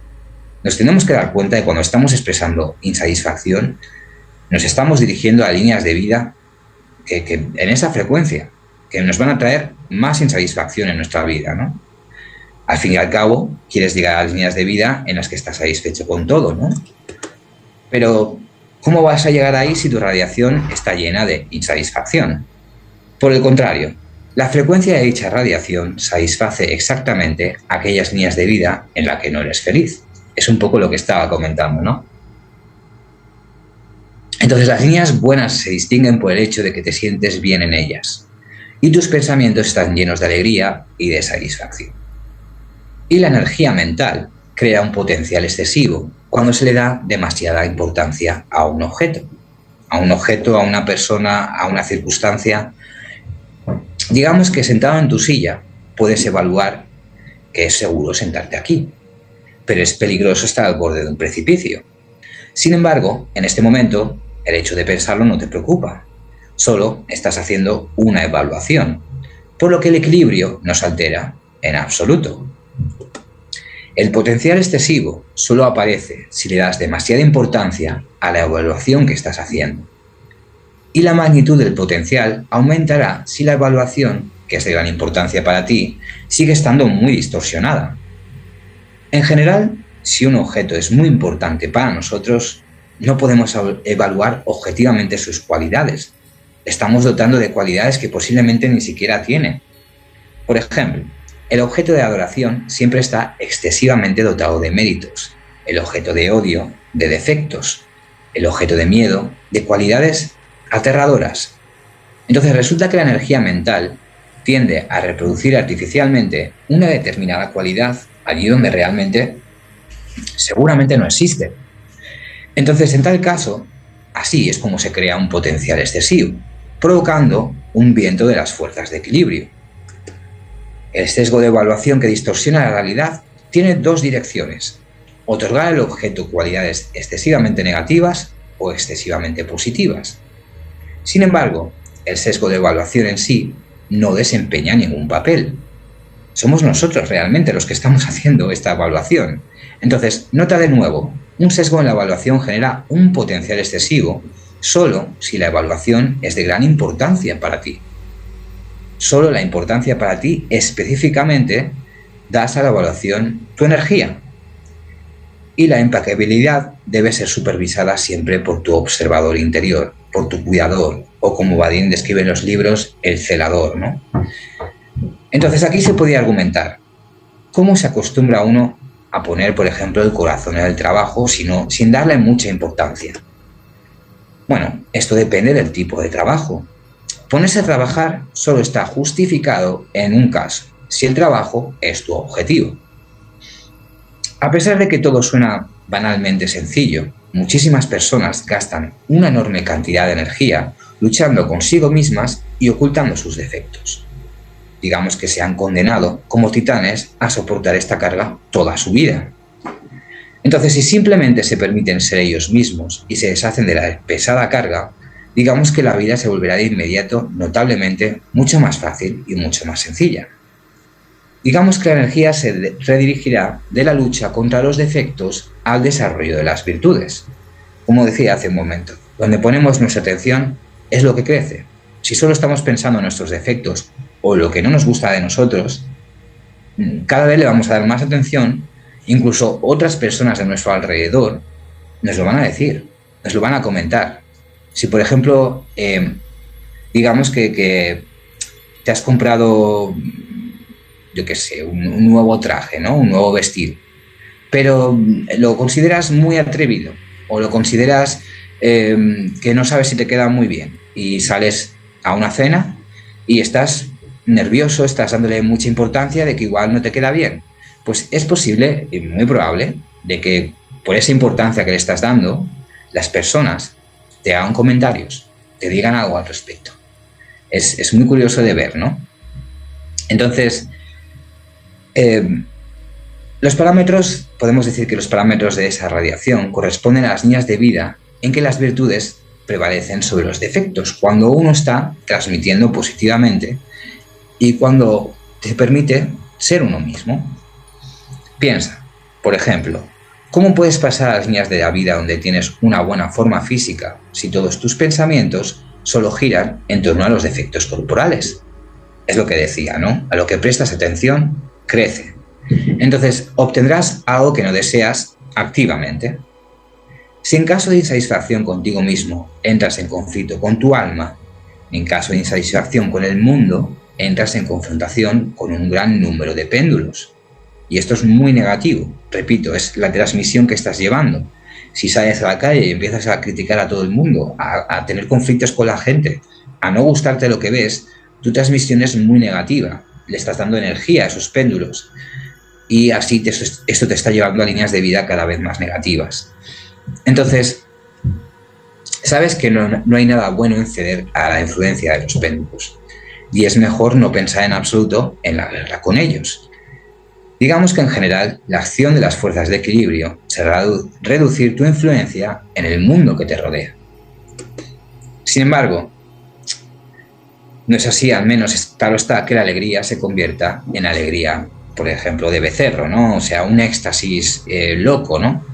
Nos tenemos que dar cuenta de que cuando estamos expresando insatisfacción, nos estamos dirigiendo a líneas de vida que en esa frecuencia, que nos van a traer más insatisfacción en nuestra vida, ¿no? Al fin y al cabo, quieres llegar a líneas de vida en las que estás satisfecho con todo, ¿no? Pero, ¿cómo vas a llegar ahí si tu radiación está llena de insatisfacción? Por el contrario, la frecuencia de dicha radiación satisface exactamente aquellas líneas de vida en las que no eres feliz. Es un poco lo que estaba comentando, ¿no? Entonces, las líneas buenas se distinguen por el hecho de que te sientes bien en ellas y tus pensamientos están llenos de alegría y de satisfacción. Y la energía mental crea un potencial excesivo cuando se le da demasiada importancia a un objeto, a una persona, a una circunstancia. Digamos que sentado en tu silla puedes evaluar que es seguro sentarte aquí, pero es peligroso estar al borde de un precipicio. Sin embargo, en este momento, el hecho de pensarlo no te preocupa, solo estás haciendo una evaluación, por lo que el equilibrio no se altera en absoluto. El potencial excesivo solo aparece si le das demasiada importancia a la evaluación que estás haciendo. Y la magnitud del potencial aumentará si la evaluación, que es de gran importancia para ti, sigue estando muy distorsionada. En general, si un objeto es muy importante para nosotros, no podemos evaluar objetivamente sus cualidades. Estamos dotando de cualidades que posiblemente ni siquiera tiene. Por ejemplo, el objeto de adoración siempre está excesivamente dotado de méritos, el objeto de odio, de defectos, el objeto de miedo, de cualidades aterradoras. Entonces resulta que la energía mental tiende a reproducir artificialmente una determinada cualidad allí donde realmente seguramente no existe. Entonces, en tal caso, así es como se crea un potencial excesivo, provocando un viento de las fuerzas de equilibrio. El sesgo de evaluación que distorsiona la realidad tiene dos direcciones: otorgar al objeto cualidades excesivamente negativas o excesivamente positivas. Sin embargo, el sesgo de evaluación en sí no desempeña ningún papel. Somos nosotros realmente los que estamos haciendo esta evaluación. Entonces, nota de nuevo, un sesgo en la evaluación genera un potencial excesivo solo si la evaluación es de gran importancia para ti. Solo la importancia para ti específicamente das a la evaluación tu energía. Y la implacabilidad debe ser supervisada siempre por tu observador interior, por tu cuidador, o como Badin describe en los libros, el celador, ¿no? Entonces aquí se podría argumentar, ¿cómo se acostumbra uno a poner, por ejemplo, el corazón en el trabajo sin darle mucha importancia? Bueno, esto depende del tipo de trabajo. Ponerse a trabajar solo está justificado en un caso, si el trabajo es tu objetivo. A pesar de que todo suena banalmente sencillo, muchísimas personas gastan una enorme cantidad de energía luchando consigo mismas y ocultando sus defectos. Digamos que se han condenado como titanes a soportar esta carga toda su vida. Entonces, si simplemente se permiten ser ellos mismos y se deshacen de la pesada carga, digamos que la vida se volverá de inmediato notablemente mucho más fácil y mucho más sencilla. Digamos que la energía se redirigirá de la lucha contra los defectos al desarrollo de las virtudes. Como decía hace un momento, donde ponemos nuestra atención es lo que crece. Si solo estamos pensando en nuestros defectos o lo que no nos gusta de nosotros, cada vez le vamos a dar más atención, incluso otras personas de nuestro alrededor nos lo van a decir, nos lo van a comentar. Si, por ejemplo, digamos que te has comprado yo qué sé, un nuevo traje, ¿no? Un nuevo vestir, pero lo consideras muy atrevido o lo consideras que no sabes si te queda muy bien y sales a una cena y estás nervioso, estás dándole mucha importancia de que igual no te queda bien, pues es posible y muy probable de que por esa importancia que le estás dando, las personas te hagan comentarios, te digan algo al respecto. Es muy curioso de ver, ¿no? Entonces, los parámetros, podemos decir que los parámetros de esa radiación corresponden a las líneas de vida en que las virtudes prevalecen sobre los defectos, cuando uno está transmitiendo positivamente y cuando te permite ser uno mismo. Piensa, por ejemplo, ¿cómo puedes pasar a las líneas de la vida donde tienes una buena forma física si todos tus pensamientos solo giran en torno a los defectos corporales? Es lo que decía, ¿no? A lo que prestas atención, crece. Entonces, obtendrás algo que no deseas activamente. Si en caso de insatisfacción contigo mismo entras en conflicto con tu alma, en caso de insatisfacción con el mundo, entras en confrontación con un gran número de péndulos. Y esto es muy negativo. Repito, es la transmisión que estás llevando. Si sales a la calle y empiezas a criticar a todo el mundo, a tener conflictos con la gente, a no gustarte lo que ves, tu transmisión es muy negativa. Le estás dando energía a esos péndulos. Y así esto te está llevando a líneas de vida cada vez más negativas. Entonces, sabes que no hay nada bueno en ceder a la influencia de los péndulos. Y es mejor no pensar en absoluto en la guerra con ellos. Digamos que en general, la acción de las fuerzas de equilibrio será reducir tu influencia en el mundo que te rodea. Sin embargo, no es así, al menos claro está que la alegría se convierta en alegría, por ejemplo, de becerro, ¿no? O sea, un éxtasis loco, ¿no?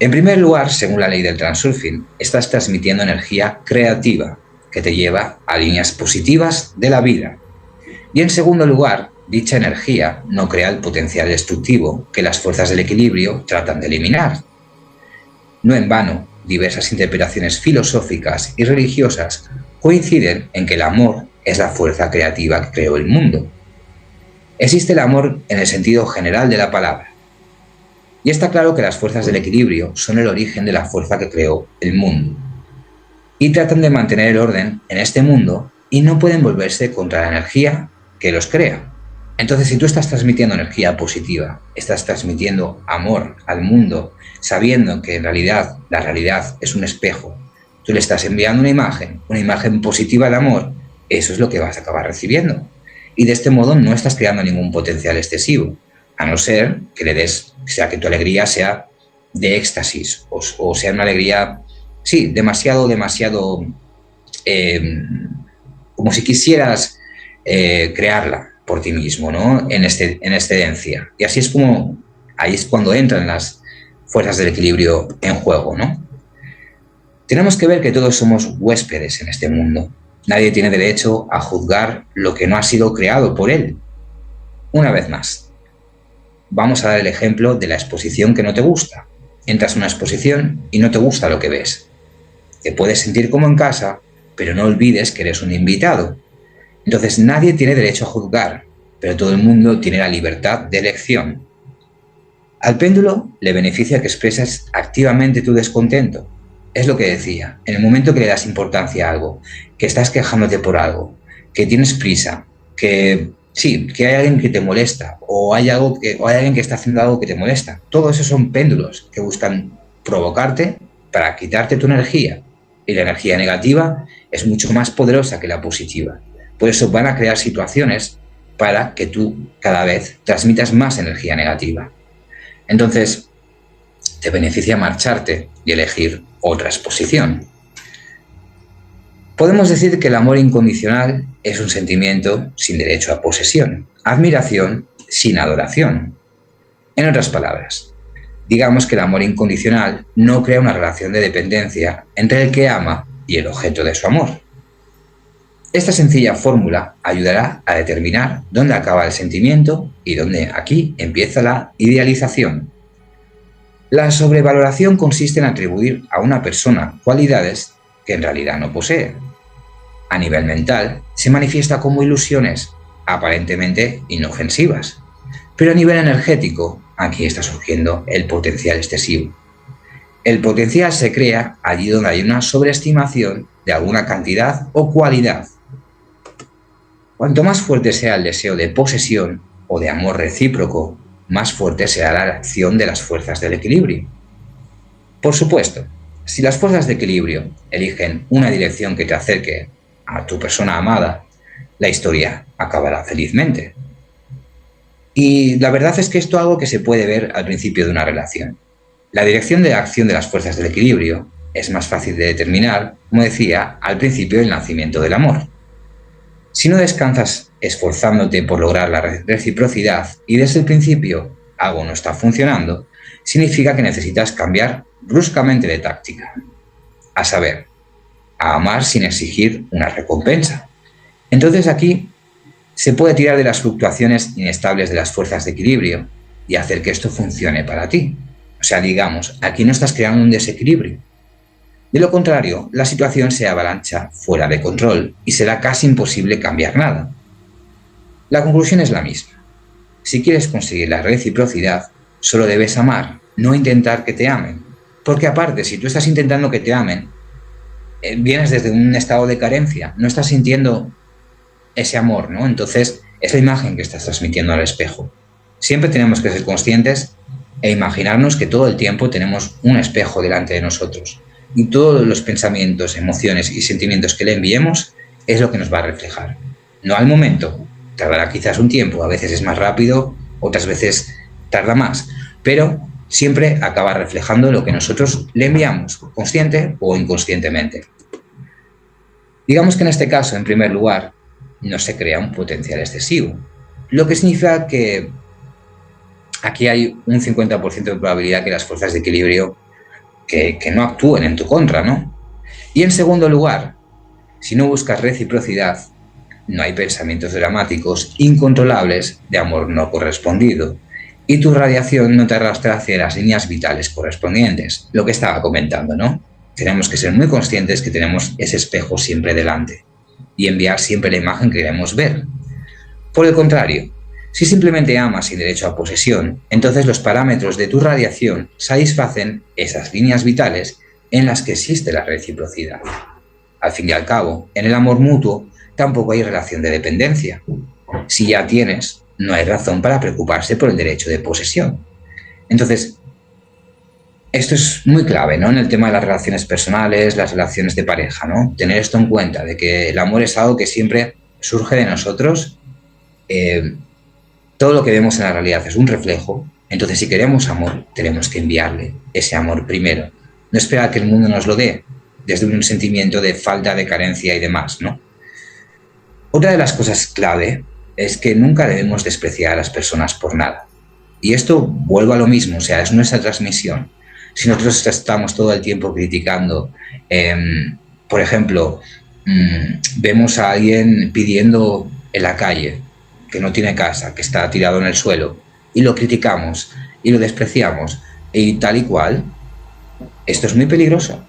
En primer lugar, según la ley del transurfing, estás transmitiendo energía creativa que te lleva a líneas positivas de la vida. Y en segundo lugar, dicha energía no crea el potencial destructivo que las fuerzas del equilibrio tratan de eliminar. No en vano, diversas interpretaciones filosóficas y religiosas coinciden en que el amor es la fuerza creativa que creó el mundo. Existe el amor en el sentido general de la palabra. Y está claro que las fuerzas del equilibrio son el origen de la fuerza que creó el mundo. Y tratan de mantener el orden en este mundo y no pueden volverse contra la energía que los crea. Entonces, si tú estás transmitiendo energía positiva, estás transmitiendo amor al mundo, sabiendo que en realidad la realidad es un espejo, tú le estás enviando una imagen positiva de amor, eso es lo que vas a acabar recibiendo. Y de este modo no estás creando ningún potencial excesivo, a no ser que le des, sea que tu alegría sea de éxtasis o sea una alegría, sí, demasiado, como si quisieras crearla por ti mismo, ¿no? En excedencia. Y así es como, ahí es cuando entran las fuerzas del equilibrio en juego, ¿no? Tenemos que ver que todos somos huéspedes en este mundo. Nadie tiene derecho a juzgar lo que no ha sido creado por él. Una vez más, vamos a dar el ejemplo de la exposición que no te gusta. Entras a una exposición y no te gusta lo que ves. Te puedes sentir como en casa, pero no olvides que eres un invitado. Entonces nadie tiene derecho a juzgar, pero todo el mundo tiene la libertad de elección. Al péndulo le beneficia que expreses activamente tu descontento. Es lo que decía, en el momento que le das importancia a algo, que estás quejándote por algo, que tienes prisa, que sí, que hay alguien que te molesta o hay alguien que está haciendo algo que te molesta. Todos esos son péndulos que buscan provocarte para quitarte tu energía. Y la energía negativa es mucho más poderosa que la positiva. Por eso van a crear situaciones para que tú cada vez transmitas más energía negativa. Entonces, te beneficia marcharte y elegir otra exposición. Podemos decir que el amor incondicional es un sentimiento sin derecho a posesión, admiración sin adoración. En otras palabras, digamos que el amor incondicional no crea una relación de dependencia entre el que ama y el objeto de su amor. Esta sencilla fórmula ayudará a determinar dónde acaba el sentimiento y dónde aquí empieza la idealización. La sobrevaloración consiste en atribuir a una persona cualidades que en realidad no posee. A nivel mental, se manifiesta como ilusiones, aparentemente inofensivas. Pero a nivel energético, aquí está surgiendo el potencial excesivo. El potencial se crea allí donde hay una sobreestimación de alguna cantidad o cualidad. Cuanto más fuerte sea el deseo de posesión o de amor recíproco, más fuerte será la acción de las fuerzas del equilibrio. Por supuesto, si las fuerzas de equilibrio eligen una dirección que te acerque a tu persona amada, la historia acabará felizmente. Y la verdad es que esto es algo que se puede ver al principio de una relación. La dirección de acción de las fuerzas del equilibrio es más fácil de determinar, como decía, al principio del nacimiento del amor. Si no descansas esforzándote por lograr la reciprocidad y desde el principio algo no está funcionando, significa que necesitas cambiar bruscamente de táctica. A saber, a amar sin exigir una recompensa. Entonces aquí se puede tirar de las fluctuaciones inestables de las fuerzas de equilibrio y hacer que esto funcione para ti. O sea, digamos, aquí no estás creando un desequilibrio. De lo contrario, la situación se avalancha fuera de control y será casi imposible cambiar nada. La conclusión es la misma. Si quieres conseguir la reciprocidad, solo debes amar, no intentar que te amen. Porque aparte, si tú estás intentando que te amen, vienes desde un estado de carencia, no estás sintiendo ese amor, ¿no? Entonces, es la imagen que estás transmitiendo al espejo. Siempre tenemos que ser conscientes e imaginarnos que todo el tiempo tenemos un espejo delante de nosotros y todos los pensamientos, emociones y sentimientos que le enviemos es lo que nos va a reflejar. No al momento, tardará quizás un tiempo, a veces es más rápido, otras veces tarda más, pero siempre acaba reflejando lo que nosotros le enviamos, consciente o inconscientemente. Digamos que en este caso, en primer lugar, no se crea un potencial excesivo, lo que significa que aquí hay un 50% de probabilidad que las fuerzas de equilibrio que no actúen en tu contra, ¿no? Y en segundo lugar, si no buscas reciprocidad, no hay pensamientos dramáticos incontrolables de amor no correspondido y tu radiación no te arrastra hacia las líneas vitales correspondientes, lo que estaba comentando, ¿no? Tenemos que ser muy conscientes que tenemos ese espejo siempre delante y enviar siempre la imagen que queremos ver. Por el contrario, si simplemente amas sin derecho a posesión, entonces los parámetros de tu radiación satisfacen esas líneas vitales en las que existe la reciprocidad. Al fin y al cabo, en el amor mutuo tampoco hay relación de dependencia. Si ya tienes, no hay razón para preocuparse por el derecho de posesión. Entonces, esto es muy clave, ¿no? En el tema de las relaciones personales, las relaciones de pareja, ¿no? Tener esto en cuenta, de que el amor es algo que siempre surge de nosotros. Todo lo que vemos en la realidad es un reflejo, entonces si queremos amor, tenemos que enviarle ese amor primero. No esperar que el mundo nos lo dé desde un sentimiento de falta, de carencia y demás, ¿no? Otra de las cosas clave es que nunca debemos despreciar a las personas por nada. Y esto vuelvo a lo mismo, o sea, es nuestra transmisión. Si nosotros estamos todo el tiempo criticando, por ejemplo, vemos a alguien pidiendo en la calle, que no tiene casa, que está tirado en el suelo, y lo criticamos y lo despreciamos y tal y cual, esto es muy peligroso,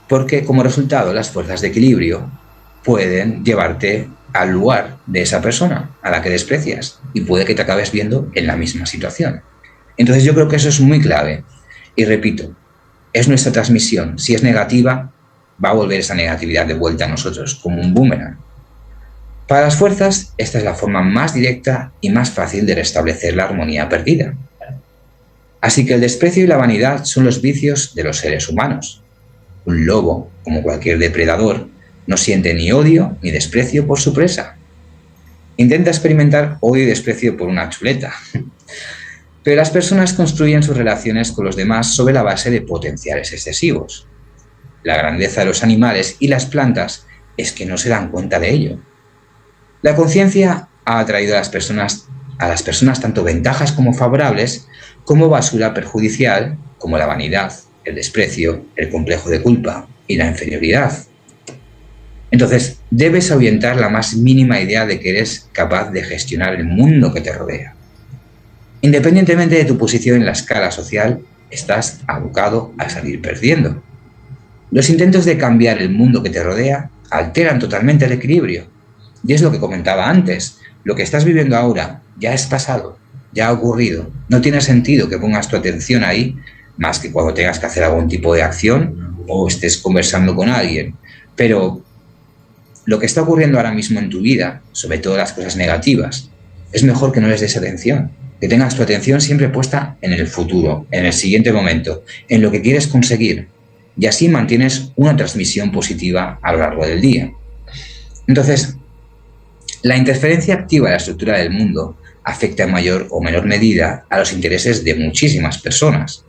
porque como resultado las fuerzas de equilibrio pueden llevarte al lugar de esa persona a la que desprecias y puede que te acabes viendo en la misma situación. Entonces yo creo que eso es muy clave. Y repito, es nuestra transmisión. Si es negativa, va a volver esa negatividad de vuelta a nosotros como un boomerang. Para las fuerzas, esta es la forma más directa y más fácil de restablecer la armonía perdida. Así que el desprecio y la vanidad son los vicios de los seres humanos. Un lobo, como cualquier depredador, no siente ni odio ni desprecio por su presa. Intenta experimentar odio y desprecio por una chuleta. Pero las personas construyen sus relaciones con los demás sobre la base de potenciales excesivos. La grandeza de los animales y las plantas es que no se dan cuenta de ello. La conciencia ha atraído a las personas tanto ventajas como favorables, como basura perjudicial, como la vanidad, el desprecio, el complejo de culpa y la inferioridad. Entonces, debes ahuyentar la más mínima idea de que eres capaz de gestionar el mundo que te rodea. Independientemente de tu posición en la escala social, estás abocado a salir perdiendo. Los intentos de cambiar el mundo que te rodea alteran totalmente el equilibrio. Y es lo que comentaba antes, lo que estás viviendo ahora ya es pasado, ya ha ocurrido. No tiene sentido que pongas tu atención ahí más que cuando tengas que hacer algún tipo de acción o estés conversando con alguien. Pero lo que está ocurriendo ahora mismo en tu vida, sobre todo las cosas negativas, es mejor que no les des atención, que tengas tu atención siempre puesta en el futuro, en el siguiente momento, en lo que quieres conseguir, y así mantienes una transmisión positiva a lo largo del día. Entonces, la interferencia activa de la estructura del mundo afecta en mayor o menor medida a los intereses de muchísimas personas.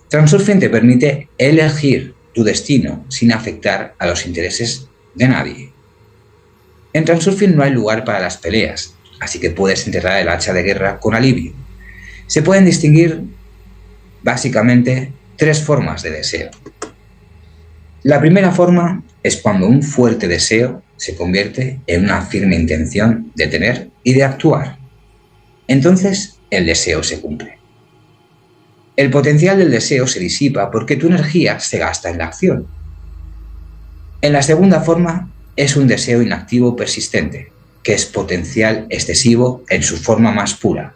Transurfing te permite elegir tu destino sin afectar a los intereses de nadie. En Transurfing no hay lugar para las peleas, así que puedes enterrar el hacha de guerra con alivio. Se pueden distinguir básicamente 3 formas de deseo. La primera forma es cuando un fuerte deseo se convierte en una firme intención de tener y de actuar. Entonces, el deseo se cumple. El potencial del deseo se disipa porque tu energía se gasta en la acción. En la segunda forma, es un deseo inactivo persistente, que es potencial excesivo en su forma más pura.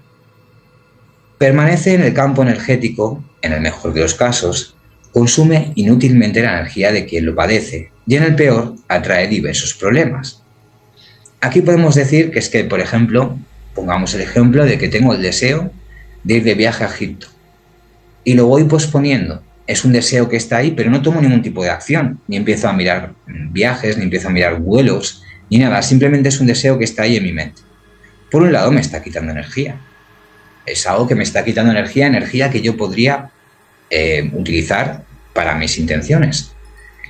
Permanece en el campo energético, en el mejor de los casos, consume inútilmente la energía de quien lo padece y en el peor atrae diversos problemas. Aquí podemos decir que es que, por ejemplo, pongamos el ejemplo de que tengo el deseo de ir de viaje a Egipto y lo voy posponiendo. Es un deseo que está ahí, pero no tomo ningún tipo de acción, ni empiezo a mirar viajes, ni empiezo a mirar vuelos, ni nada, simplemente es un deseo que está ahí en mi mente. Por un lado me está quitando energía. Es algo que me está quitando energía que yo podría utilizar para mis intenciones.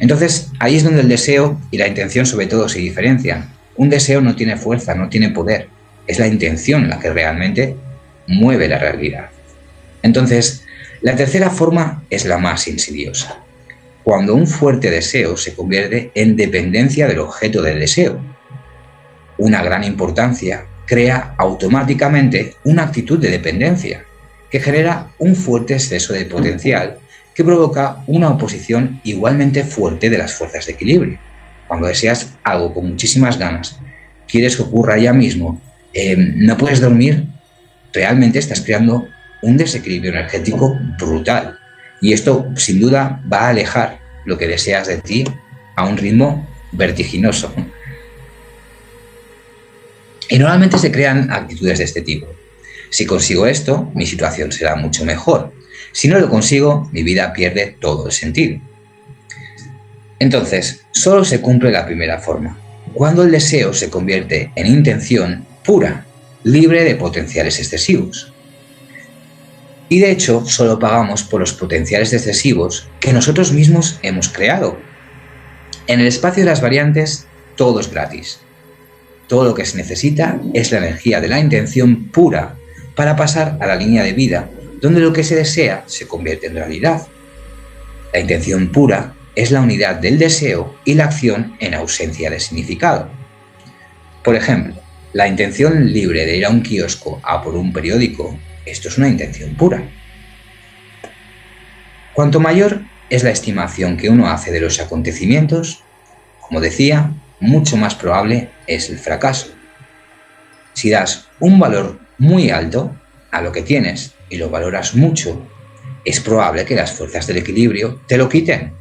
Entonces, ahí es donde el deseo y la intención sobre todo se diferencian. Un deseo no tiene fuerza, no tiene poder. Es la intención la que realmente mueve la realidad. Entonces, la tercera forma es la más insidiosa. Cuando un fuerte deseo se convierte en dependencia del objeto del deseo. Una gran importancia crea automáticamente una actitud de dependencia que genera un fuerte exceso de potencial que provoca una oposición igualmente fuerte de las fuerzas de equilibrio. Cuando deseas algo con muchísimas ganas, quieres que ocurra ya mismo, no puedes dormir, realmente estás creando un desequilibrio energético brutal. Y esto, sin duda, va a alejar lo que deseas de ti a un ritmo vertiginoso. Y normalmente se crean actitudes de este tipo. Si consigo esto, mi situación será mucho mejor. Si no lo consigo, mi vida pierde todo el sentido. Entonces, solo se cumple la primera forma, cuando el deseo se convierte en intención pura, libre de potenciales excesivos. Y de hecho, solo pagamos por los potenciales excesivos que nosotros mismos hemos creado. En el espacio de las variantes, todo es gratis. Todo lo que se necesita es la energía de la intención pura para pasar a la línea de vida, donde lo que se desea se convierte en realidad. La intención pura es la unidad del deseo y la acción en ausencia de significado. Por ejemplo, la intención libre de ir a un kiosco a por un periódico, esto es una intención pura. Cuanto mayor es la estimación que uno hace de los acontecimientos, como decía, mucho más probable es el fracaso. Si das un valor muy alto a lo que tienes y lo valoras mucho, es probable que las fuerzas del equilibrio te lo quiten.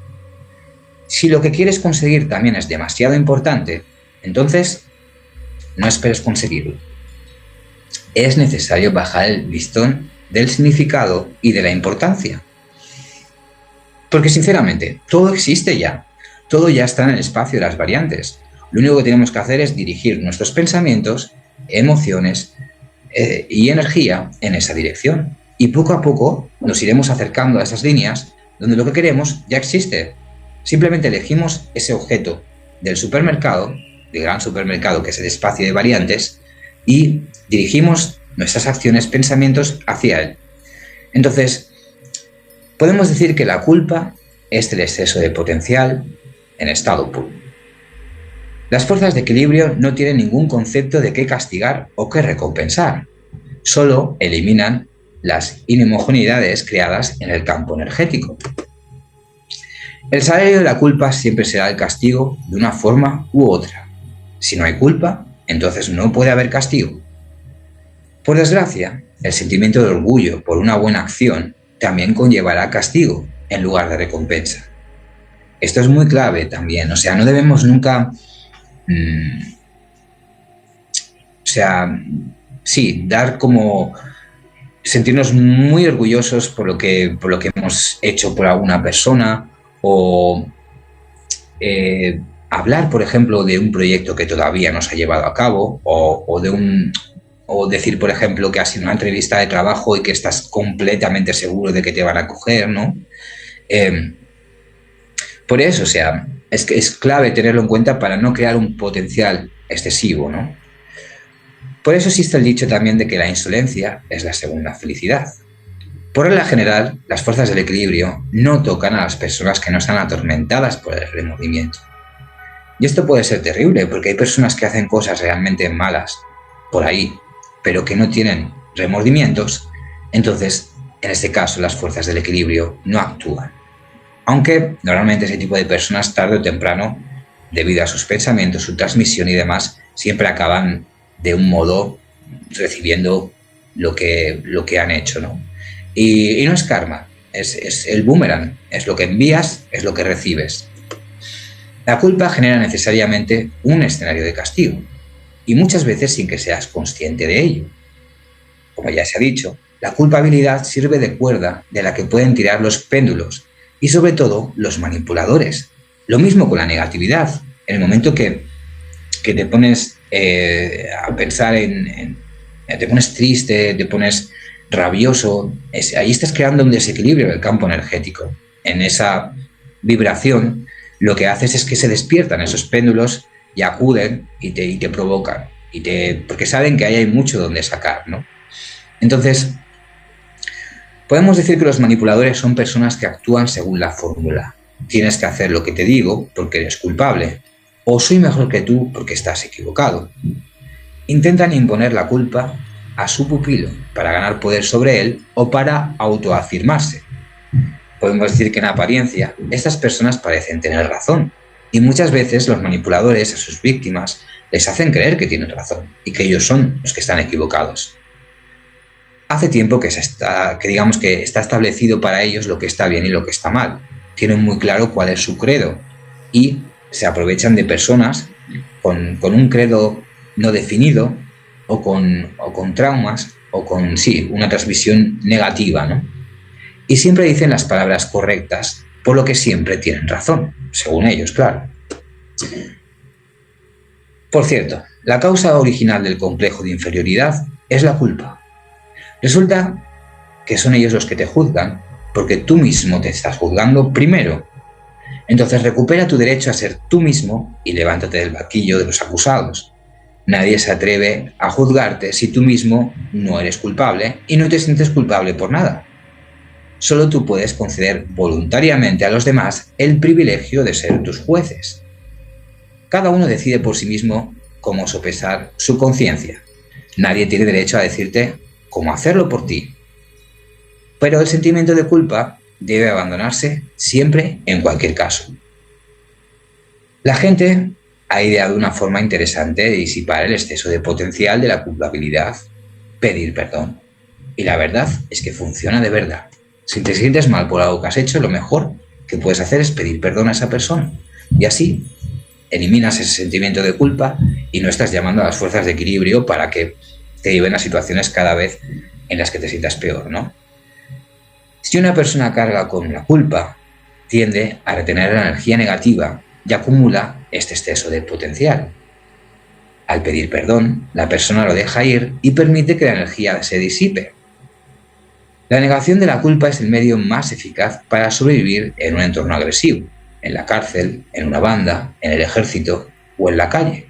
Si lo que quieres conseguir también es demasiado importante, entonces no esperes conseguirlo. Es necesario bajar el listón del significado y de la importancia. Porque sinceramente, todo existe ya. Todo ya está en el espacio de las variantes. Lo único que tenemos que hacer es dirigir nuestros pensamientos, emociones y energía en esa dirección. Y poco a poco nos iremos acercando a esas líneas donde lo que queremos ya existe. Simplemente elegimos ese objeto del supermercado, del gran supermercado que es el espacio de variantes, y dirigimos nuestras acciones, pensamientos hacia él. Entonces, podemos decir que la culpa es el exceso de potencial en estado puro. Las fuerzas de equilibrio no tienen ningún concepto de qué castigar o qué recompensar. Solo eliminan las inhomogeneidades creadas en el campo energético. El salario de la culpa siempre será el castigo de una forma u otra. Si no hay culpa, entonces no puede haber castigo. Por desgracia, el sentimiento de orgullo por una buena acción también conllevará castigo en lugar de recompensa. Esto es muy clave también, o sea, no debemos nunca, sí, dar como sentirnos muy orgullosos por lo que hemos hecho por alguna persona o hablar, por ejemplo, de un proyecto que todavía no se ha llevado a cabo o decir, por ejemplo, que has sido una entrevista de trabajo y que estás completamente seguro de que te van a coger, ¿no? Eh, por eso, o sea, es que es clave tenerlo en cuenta para no crear un potencial excesivo, ¿no? Por eso existe el dicho también de que la insolencia es la segunda felicidad. Por regla general, las fuerzas del equilibrio no tocan a las personas que no están atormentadas por el remordimiento. Y esto puede ser terrible porque hay personas que hacen cosas realmente malas por ahí, pero que no tienen remordimientos, entonces, en este caso, las fuerzas del equilibrio no actúan. Aunque normalmente ese tipo de personas, tarde o temprano, debido a sus pensamientos, su transmisión y demás, siempre acaban de un modo recibiendo lo que han hecho, ¿no? Y no es karma, es el boomerang, es lo que envías, es lo que recibes. La culpa genera necesariamente un escenario de castigo, y muchas veces sin que seas consciente de ello. Como ya se ha dicho, la culpabilidad sirve de cuerda de la que pueden tirar los péndulos y sobre todo los manipuladores. Lo mismo con la negatividad. En el momento que te pones a pensar te pones triste, te pones rabioso, ahí estás creando un desequilibrio del campo energético. En esa vibración lo que haces es que se despiertan esos péndulos y acuden y te provocan, porque saben que ahí hay mucho donde sacar, ¿no? Entonces, podemos decir que los manipuladores son personas que actúan según la fórmula. Tienes que hacer lo que te digo porque eres culpable, o soy mejor que tú porque estás equivocado. Intentan imponer la culpa a su pupilo para ganar poder sobre él o para autoafirmarse. Podemos decir que en apariencia estas personas parecen tener razón y muchas veces los manipuladores a sus víctimas les hacen creer que tienen razón y que ellos son los que están equivocados. Hace tiempo que digamos que está establecido para ellos lo que está bien y lo que está mal. Tienen muy claro cuál es su credo y se aprovechan de personas con un credo no definido o con traumas o con, sí, una transmisión negativa, ¿no? Y siempre dicen las palabras correctas, por lo que siempre tienen razón, según ellos, claro. Por cierto, la causa original del complejo de inferioridad es la culpa. Resulta que son ellos los que te juzgan porque tú mismo te estás juzgando primero. Entonces recupera tu derecho a ser tú mismo y levántate del banquillo de los acusados. Nadie se atreve a juzgarte si tú mismo no eres culpable y no te sientes culpable por nada. Solo tú puedes conceder voluntariamente a los demás el privilegio de ser tus jueces. Cada uno decide por sí mismo cómo sopesar su conciencia. Nadie tiene derecho a decirte cómo hacerlo por ti. Pero el sentimiento de culpa debe abandonarse siempre en cualquier caso. La gente ha ideado una forma interesante de disipar el exceso de potencial de la culpabilidad: pedir perdón. Y la verdad es que funciona de verdad. Si te sientes mal por algo que has hecho, lo mejor que puedes hacer es pedir perdón a esa persona. Y así eliminas ese sentimiento de culpa y no estás llamando a las fuerzas de equilibrio para que te lleven a situaciones cada vez en las que te sientas peor, ¿no? Si una persona carga con la culpa, tiende a retener la energía negativa y acumula este exceso de potencial. Al pedir perdón, la persona lo deja ir y permite que la energía se disipe. La negación de la culpa es el medio más eficaz para sobrevivir en un entorno agresivo, en la cárcel, en una banda, en el ejército o en la calle.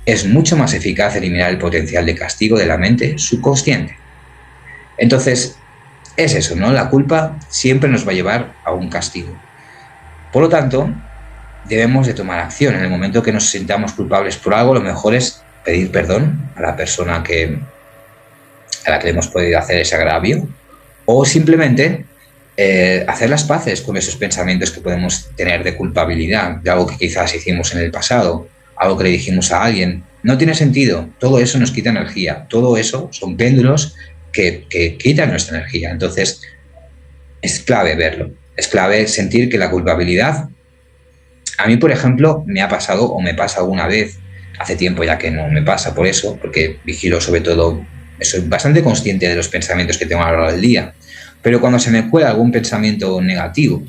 Es mucho más eficaz eliminar el potencial de castigo de la mente subconsciente. Entonces, es eso, ¿no? La culpa siempre nos va a llevar a un castigo. Por lo tanto, debemos de tomar acción. En el momento que nos sintamos culpables por algo, lo mejor es pedir perdón a la persona a la que le hemos podido hacer ese agravio, o simplemente hacer las paces con esos pensamientos que podemos tener de culpabilidad, de algo que quizás hicimos en el pasado, algo que le dijimos a alguien. No tiene sentido, todo eso nos quita energía, todo eso son péndulos que quitan nuestra energía. Entonces, es clave verlo, es clave sentir que la culpabilidad, a mí, por ejemplo, me ha pasado o me pasa alguna vez, hace tiempo ya que no me pasa por eso, porque vigilo sobre todo, soy bastante consciente de los pensamientos que tengo a lo largo del día, pero cuando se me cuela algún pensamiento negativo,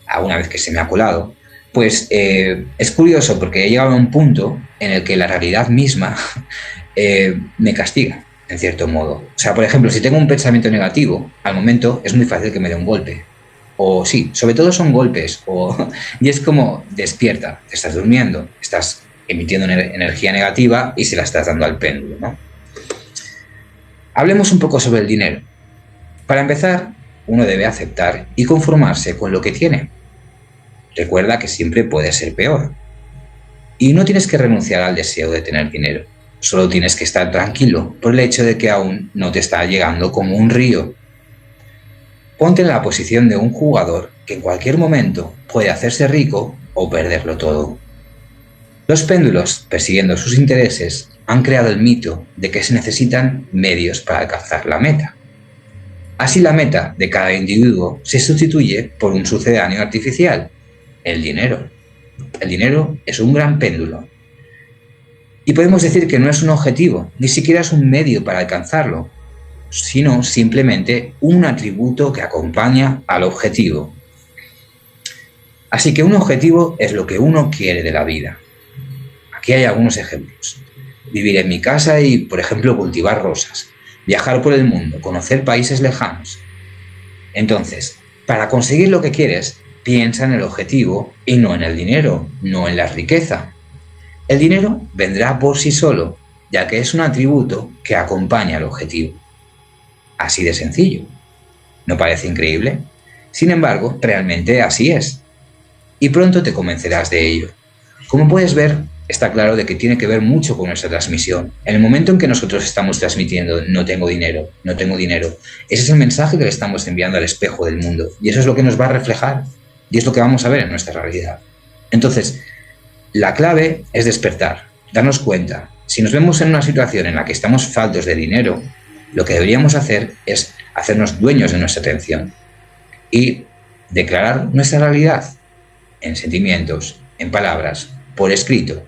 alguna vez que se me ha colado, pues es curioso porque he llegado a un punto en el que la realidad misma me castiga, en cierto modo. O sea, por ejemplo, si tengo un pensamiento negativo, al momento es muy fácil que me dé un golpe. O sí, sobre todo son golpes. Y es como, despierta, te estás durmiendo, estás emitiendo energía negativa y se la estás dando al péndulo, ¿no? Hablemos un poco sobre el dinero. Para empezar, uno debe aceptar y conformarse con lo que tiene. Recuerda que siempre puede ser peor. Y no tienes que renunciar al deseo de tener dinero. Solo tienes que estar tranquilo por el hecho de que aún no te está llegando como un río. Ponte en la posición de un jugador que en cualquier momento puede hacerse rico o perderlo todo. Los péndulos, persiguiendo sus intereses, han creado el mito de que se necesitan medios para alcanzar la meta. Así la meta de cada individuo se sustituye por un sucedáneo artificial, el dinero. El dinero es un gran péndulo. Y podemos decir que no es un objetivo, ni siquiera es un medio para alcanzarlo, sino simplemente un atributo que acompaña al objetivo. Así que un objetivo es lo que uno quiere de la vida. Aquí hay algunos ejemplos. Vivir en mi casa y, por ejemplo, cultivar rosas. Viajar por el mundo, conocer países lejanos. Entonces, para conseguir lo que quieres, piensa en el objetivo y no en el dinero, no en la riqueza. El dinero vendrá por sí solo, ya que es un atributo que acompaña al objetivo. Así de sencillo. ¿No parece increíble? Sin embargo, realmente así es. Y pronto te convencerás de ello. Como puedes ver, está claro de que tiene que ver mucho con nuestra transmisión. En el momento en que nosotros estamos transmitiendo no tengo dinero, ese es el mensaje que le estamos enviando al espejo del mundo. Y eso es lo que nos va a reflejar. Y es lo que vamos a ver en nuestra realidad. Entonces, la clave es despertar, darnos cuenta. Si nos vemos en una situación en la que estamos faltos de dinero, lo que deberíamos hacer es hacernos dueños de nuestra atención y declarar nuestra realidad en sentimientos, en palabras, por escrito.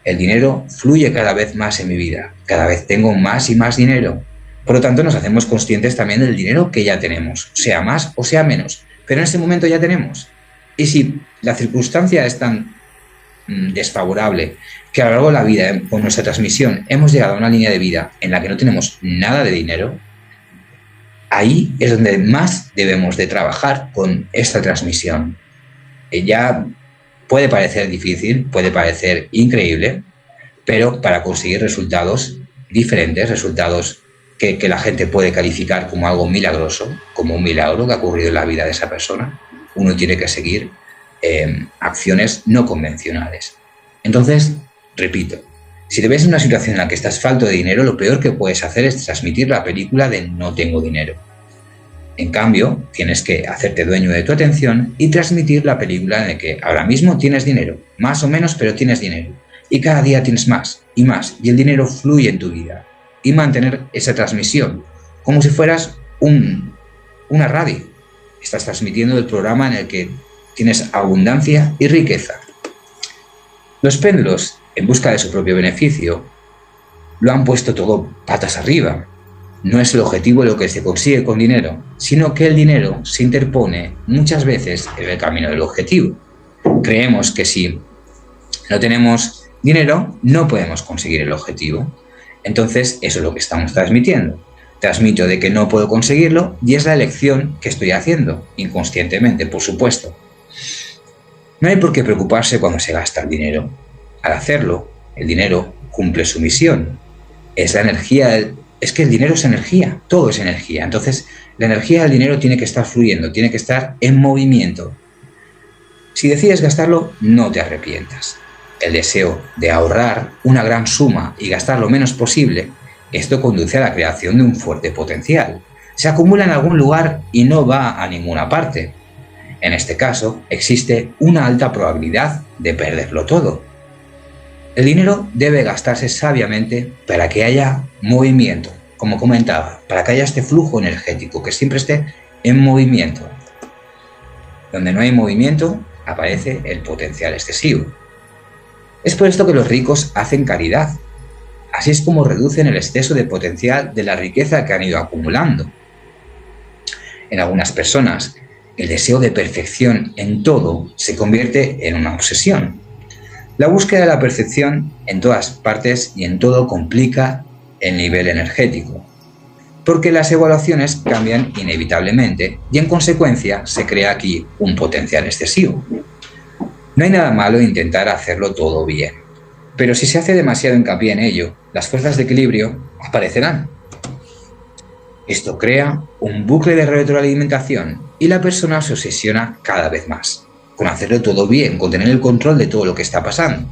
El dinero fluye cada vez más en mi vida, cada vez tengo más y más dinero. Por lo tanto, nos hacemos conscientes también del dinero que ya tenemos, sea más o sea menos, pero en ese momento ya tenemos. Y si la circunstancia es tan desfavorable que a lo largo de la vida, con nuestra transmisión, hemos llegado a una línea de vida en la que no tenemos nada de dinero, ahí es donde más debemos de trabajar con esta transmisión. Ya puede parecer difícil, puede parecer increíble, pero para conseguir resultados diferentes, resultados que la gente puede calificar como algo milagroso, como un milagro que ha ocurrido en la vida de esa persona, uno tiene que seguir acciones no convencionales. Entonces, repito, si te ves en una situación en la que estás falto de dinero, lo peor que puedes hacer es transmitir la película de no tengo dinero. En cambio, tienes que hacerte dueño de tu atención y transmitir la película en la que ahora mismo tienes dinero, más o menos, pero tienes dinero. Y cada día tienes más y más, y el dinero fluye en tu vida. Y mantener esa transmisión, como si fueras una radio. Estás transmitiendo el programa en el que tienes abundancia y riqueza. Los péndulos, en busca de su propio beneficio, lo han puesto todo patas arriba. No es el objetivo lo que se consigue con dinero, sino que el dinero se interpone muchas veces en el camino del objetivo. Creemos que si no tenemos dinero, no podemos conseguir el objetivo. Entonces, eso es lo que estamos transmitiendo. Transmito de que no puedo conseguirlo y es la elección que estoy haciendo, inconscientemente, por supuesto. No hay por qué preocuparse cuando se gasta el dinero. Al hacerlo, el dinero cumple su misión. Es la energía, es que el dinero es energía, todo es energía. Entonces, la energía del dinero tiene que estar fluyendo, tiene que estar en movimiento. Si decides gastarlo, no te arrepientas. El deseo de ahorrar una gran suma y gastar lo menos posible, esto conduce a la creación de un fuerte potencial. Se acumula en algún lugar y no va a ninguna parte. En este caso, existe una alta probabilidad de perderlo todo. El dinero debe gastarse sabiamente para que haya movimiento, como comentaba, para que haya este flujo energético, que siempre esté en movimiento. Donde no hay movimiento, aparece el potencial excesivo. Es por esto que los ricos hacen caridad. Así es como reducen el exceso de potencial de la riqueza que han ido acumulando. En algunas personas, el deseo de perfección en todo se convierte en una obsesión. La búsqueda de la perfección en todas partes y en todo complica el nivel energético, porque las evaluaciones cambian inevitablemente y en consecuencia se crea aquí un potencial excesivo. No hay nada malo en intentar hacerlo todo bien, pero si se hace demasiado hincapié en ello, las fuerzas de equilibrio aparecerán. Esto crea un bucle de retroalimentación y la persona se obsesiona cada vez más con hacerlo todo bien, con tener el control de todo lo que está pasando.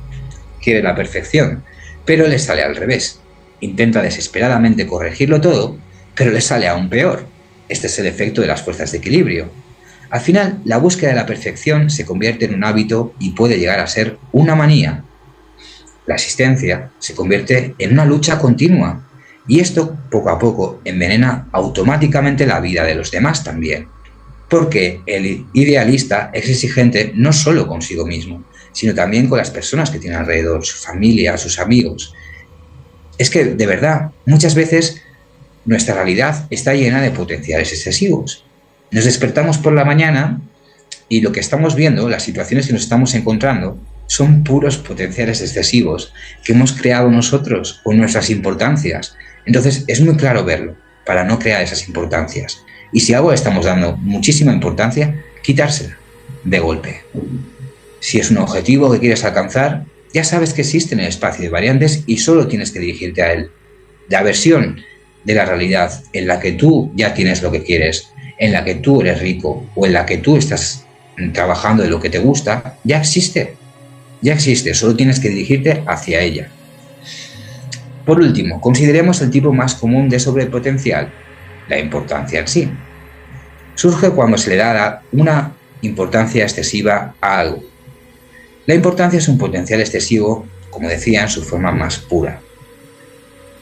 Quiere la perfección, pero le sale al revés. Intenta desesperadamente corregirlo todo, pero le sale aún peor. Este es el efecto de las fuerzas de equilibrio. Al final, la búsqueda de la perfección se convierte en un hábito y puede llegar a ser una manía. La existencia se convierte en una lucha continua, y esto, poco a poco, envenena automáticamente la vida de los demás también. Porque el idealista es exigente no solo consigo mismo, sino también con las personas que tiene alrededor, su familia, sus amigos. Es que, de verdad, muchas veces nuestra realidad está llena de potenciales excesivos. Nos despertamos por la mañana y lo que estamos viendo, las situaciones que nos estamos encontrando, son puros potenciales excesivos que hemos creado nosotros con nuestras importancias. Entonces, es muy claro verlo para no crear esas importancias. Y si algo le estamos dando muchísima importancia, quitársela de golpe. Si es un objetivo que quieres alcanzar, ya sabes que existe en el espacio de variantes y solo tienes que dirigirte a él. La versión de la realidad en la que tú ya tienes lo que quieres, en la que tú eres rico o en la que tú estás trabajando de lo que te gusta, ya existe. Ya existe, solo tienes que dirigirte hacia ella. Por último, consideremos el tipo más común de sobrepotencial, la importancia en sí. Surge cuando se le da una importancia excesiva a algo. La importancia es un potencial excesivo, como decía, en su forma más pura,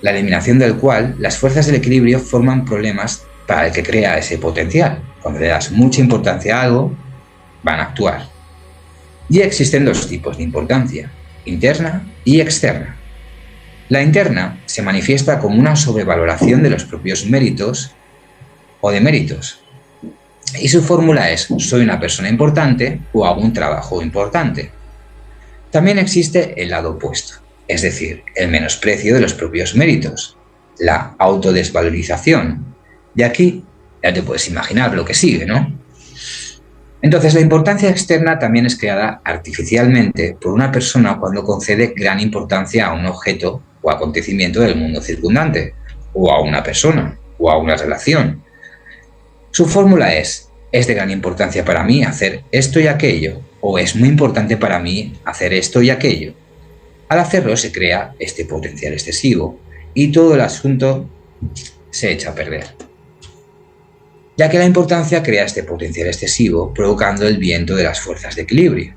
la eliminación del cual las fuerzas del equilibrio forman problemas para el que crea ese potencial. Cuando le das mucha importancia a algo, van a actuar. Y existen dos tipos de importancia, interna y externa. La interna se manifiesta como una sobrevaloración de los propios méritos o deméritos. Y su fórmula es: soy una persona importante o hago un trabajo importante. También existe el lado opuesto, es decir, el menosprecio de los propios méritos, la autodesvalorización. Y aquí ya te puedes imaginar lo que sigue, ¿no? Entonces, la importancia externa también es creada artificialmente por una persona cuando concede gran importancia a un objeto o acontecimiento del mundo circundante, o a una persona, o a una relación. Su fórmula es de gran importancia para mí hacer esto y aquello, o es muy importante para mí hacer esto y aquello. Al hacerlo se crea este potencial excesivo y todo el asunto se echa a perder, ya que la importancia crea este potencial excesivo provocando el viento de las fuerzas de equilibrio.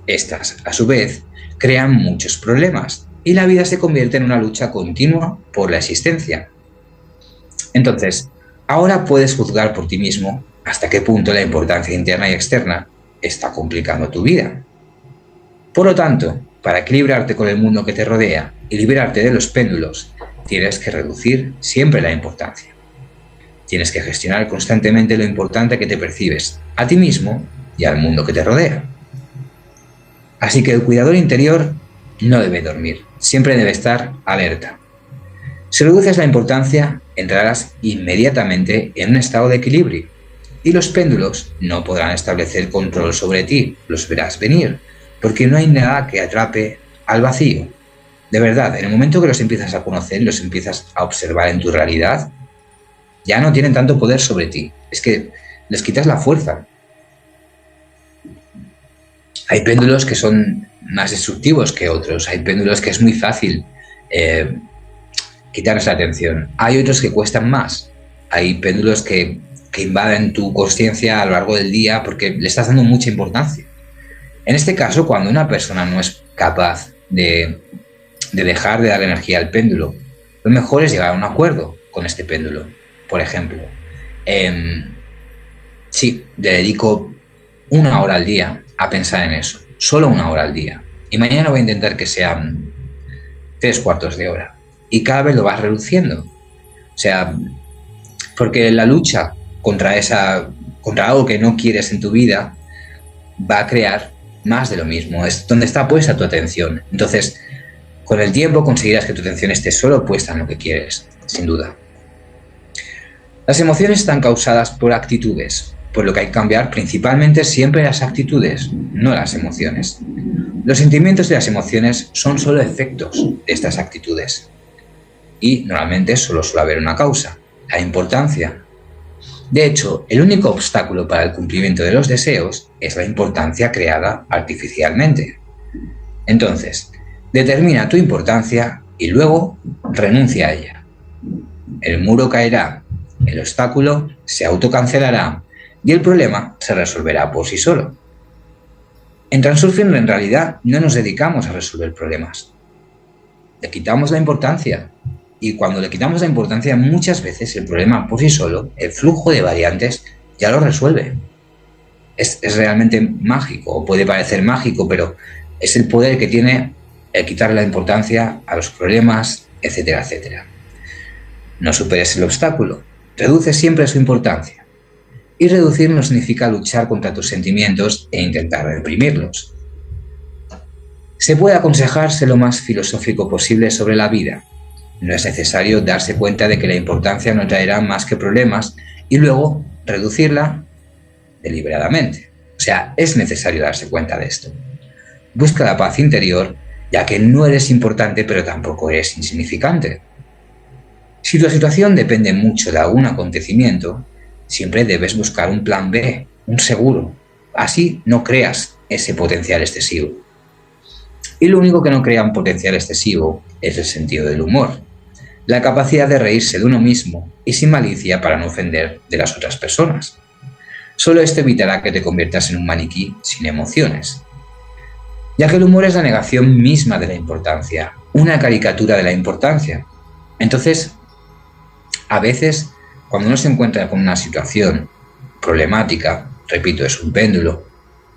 Estas, a su vez, crean muchos problemas y la vida se convierte en una lucha continua por la existencia. Entonces, ahora puedes juzgar por ti mismo hasta qué punto la importancia interna y externa está complicando tu vida. Por lo tanto, para equilibrarte con el mundo que te rodea y liberarte de los péndulos, tienes que reducir siempre la importancia. Tienes que gestionar constantemente lo importante que te percibes a ti mismo y al mundo que te rodea. Así que el cuidador interior no debe dormir, siempre debe estar alerta. Si reduces la importancia, entrarás inmediatamente en un estado de equilibrio y los péndulos no podrán establecer control sobre ti, los verás venir, porque no hay nada que atrape al vacío. De verdad, en el momento que los empiezas a conocer y los empiezas a observar en tu realidad, ya no tienen tanto poder sobre ti, es que les quitas la fuerza. Hay péndulos que son más destructivos que otros, hay péndulos que es muy fácil quitarles la atención, hay otros que cuestan más, hay péndulos que invaden tu consciencia a lo largo del día porque le estás dando mucha importancia. En este caso, cuando una persona no es capaz de dejar de dar energía al péndulo, lo mejor es llegar a un acuerdo con este péndulo. Por ejemplo, sí, le dedico 1 hora al día a pensar en eso, solo 1 hora al día. Y mañana voy a intentar que sean 3/4 de hora. Y cada vez lo vas reduciendo. O sea, porque la lucha contra algo que no quieres en tu vida va a crear más de lo mismo. Es donde está puesta tu atención. Entonces, con el tiempo conseguirás que tu atención esté solo puesta en lo que quieres, sin duda. Las emociones están causadas por actitudes, por lo que hay que cambiar principalmente siempre las actitudes, no las emociones. Los sentimientos y las emociones son solo efectos de estas actitudes. Y normalmente solo suele haber una causa, la importancia. De hecho, el único obstáculo para el cumplimiento de los deseos es la importancia creada artificialmente. Entonces, determina tu importancia y luego renuncia a ella. El muro caerá, el obstáculo se autocancelará y el problema se resolverá por sí solo. En Transurfing, en realidad, no nos dedicamos a resolver problemas. Le quitamos la importancia. Y cuando le quitamos la importancia, muchas veces el problema por sí solo, el flujo de variantes, ya lo resuelve. Es realmente mágico, o puede parecer mágico, pero es el poder que tiene el quitarle la importancia a los problemas, etcétera, etcétera. No superes el obstáculo, reduce siempre su importancia. Y reducir no significa luchar contra tus sentimientos e intentar reprimirlos. Se puede aconsejarse lo más filosófico posible sobre la vida. No es necesario darse cuenta de que la importancia no traerá más que problemas y luego reducirla deliberadamente. O sea, es necesario darse cuenta de esto. Busca la paz interior, ya que no eres importante, pero tampoco eres insignificante. Si tu situación depende mucho de algún acontecimiento, siempre debes buscar un plan B, un seguro. Así no creas ese potencial excesivo. Y lo único que no crea un potencial excesivo es el sentido del humor, la capacidad de reírse de uno mismo y sin malicia para no ofender de las otras personas. Solo esto evitará que te conviertas en un maniquí sin emociones, ya que el humor es la negación misma de la importancia, una caricatura de la importancia. Entonces, a veces, cuando uno se encuentra con una situación problemática, repito, es un péndulo,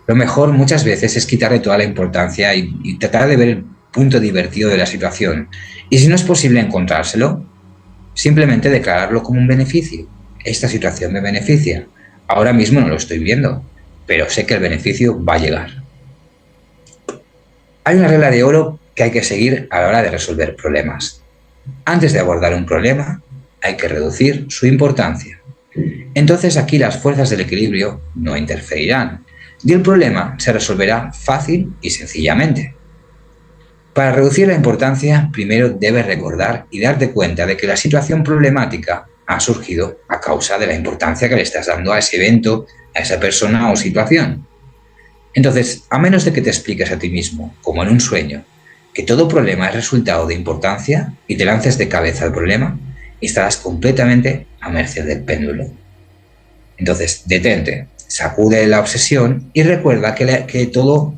lo mejor muchas veces es quitarle toda la importancia y tratar de ver el punto divertido de la situación. Y si no es posible encontrárselo, simplemente declararlo como un beneficio. Esta situación me beneficia. Ahora mismo no lo estoy viendo, pero sé que el beneficio va a llegar. Hay una regla de oro que hay que seguir a la hora de resolver problemas. Antes de abordar un problema, hay que reducir su importancia. Entonces aquí las fuerzas del equilibrio no interferirán y el problema se resolverá fácil y sencillamente. Para reducir la importancia, primero debes recordar y darte cuenta de que la situación problemática ha surgido a causa de la importancia que le estás dando a ese evento, a esa persona o situación. Entonces, a menos de que te expliques a ti mismo, como en un sueño, que todo problema es resultado de importancia y te lances de cabeza al problema, estarás completamente a merced del péndulo. Entonces, detente, sacude la obsesión y recuerda que todo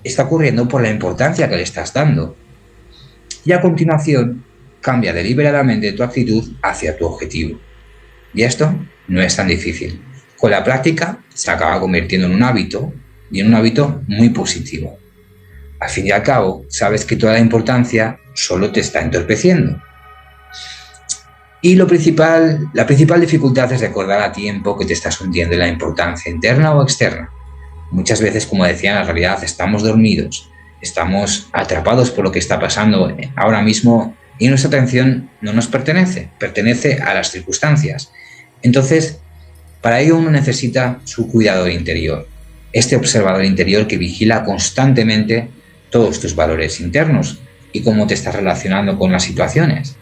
está ocurriendo por la importancia que le estás dando. Y a continuación, cambia deliberadamente tu actitud hacia tu objetivo. Y esto no es tan difícil. Con la práctica se acaba convirtiendo en un hábito y en un hábito muy positivo. Al fin y al cabo, sabes que toda la importancia solo te está entorpeciendo. Y la principal dificultad es recordar a tiempo que te estás hundiendo en la importancia interna o externa. Muchas veces, como decía, en la realidad estamos dormidos, estamos atrapados por lo que está pasando ahora mismo y nuestra atención no nos pertenece, pertenece a las circunstancias. Entonces, para ello uno necesita su cuidador interior, este observador interior que vigila constantemente todos tus valores internos y cómo te estás relacionando con las situaciones.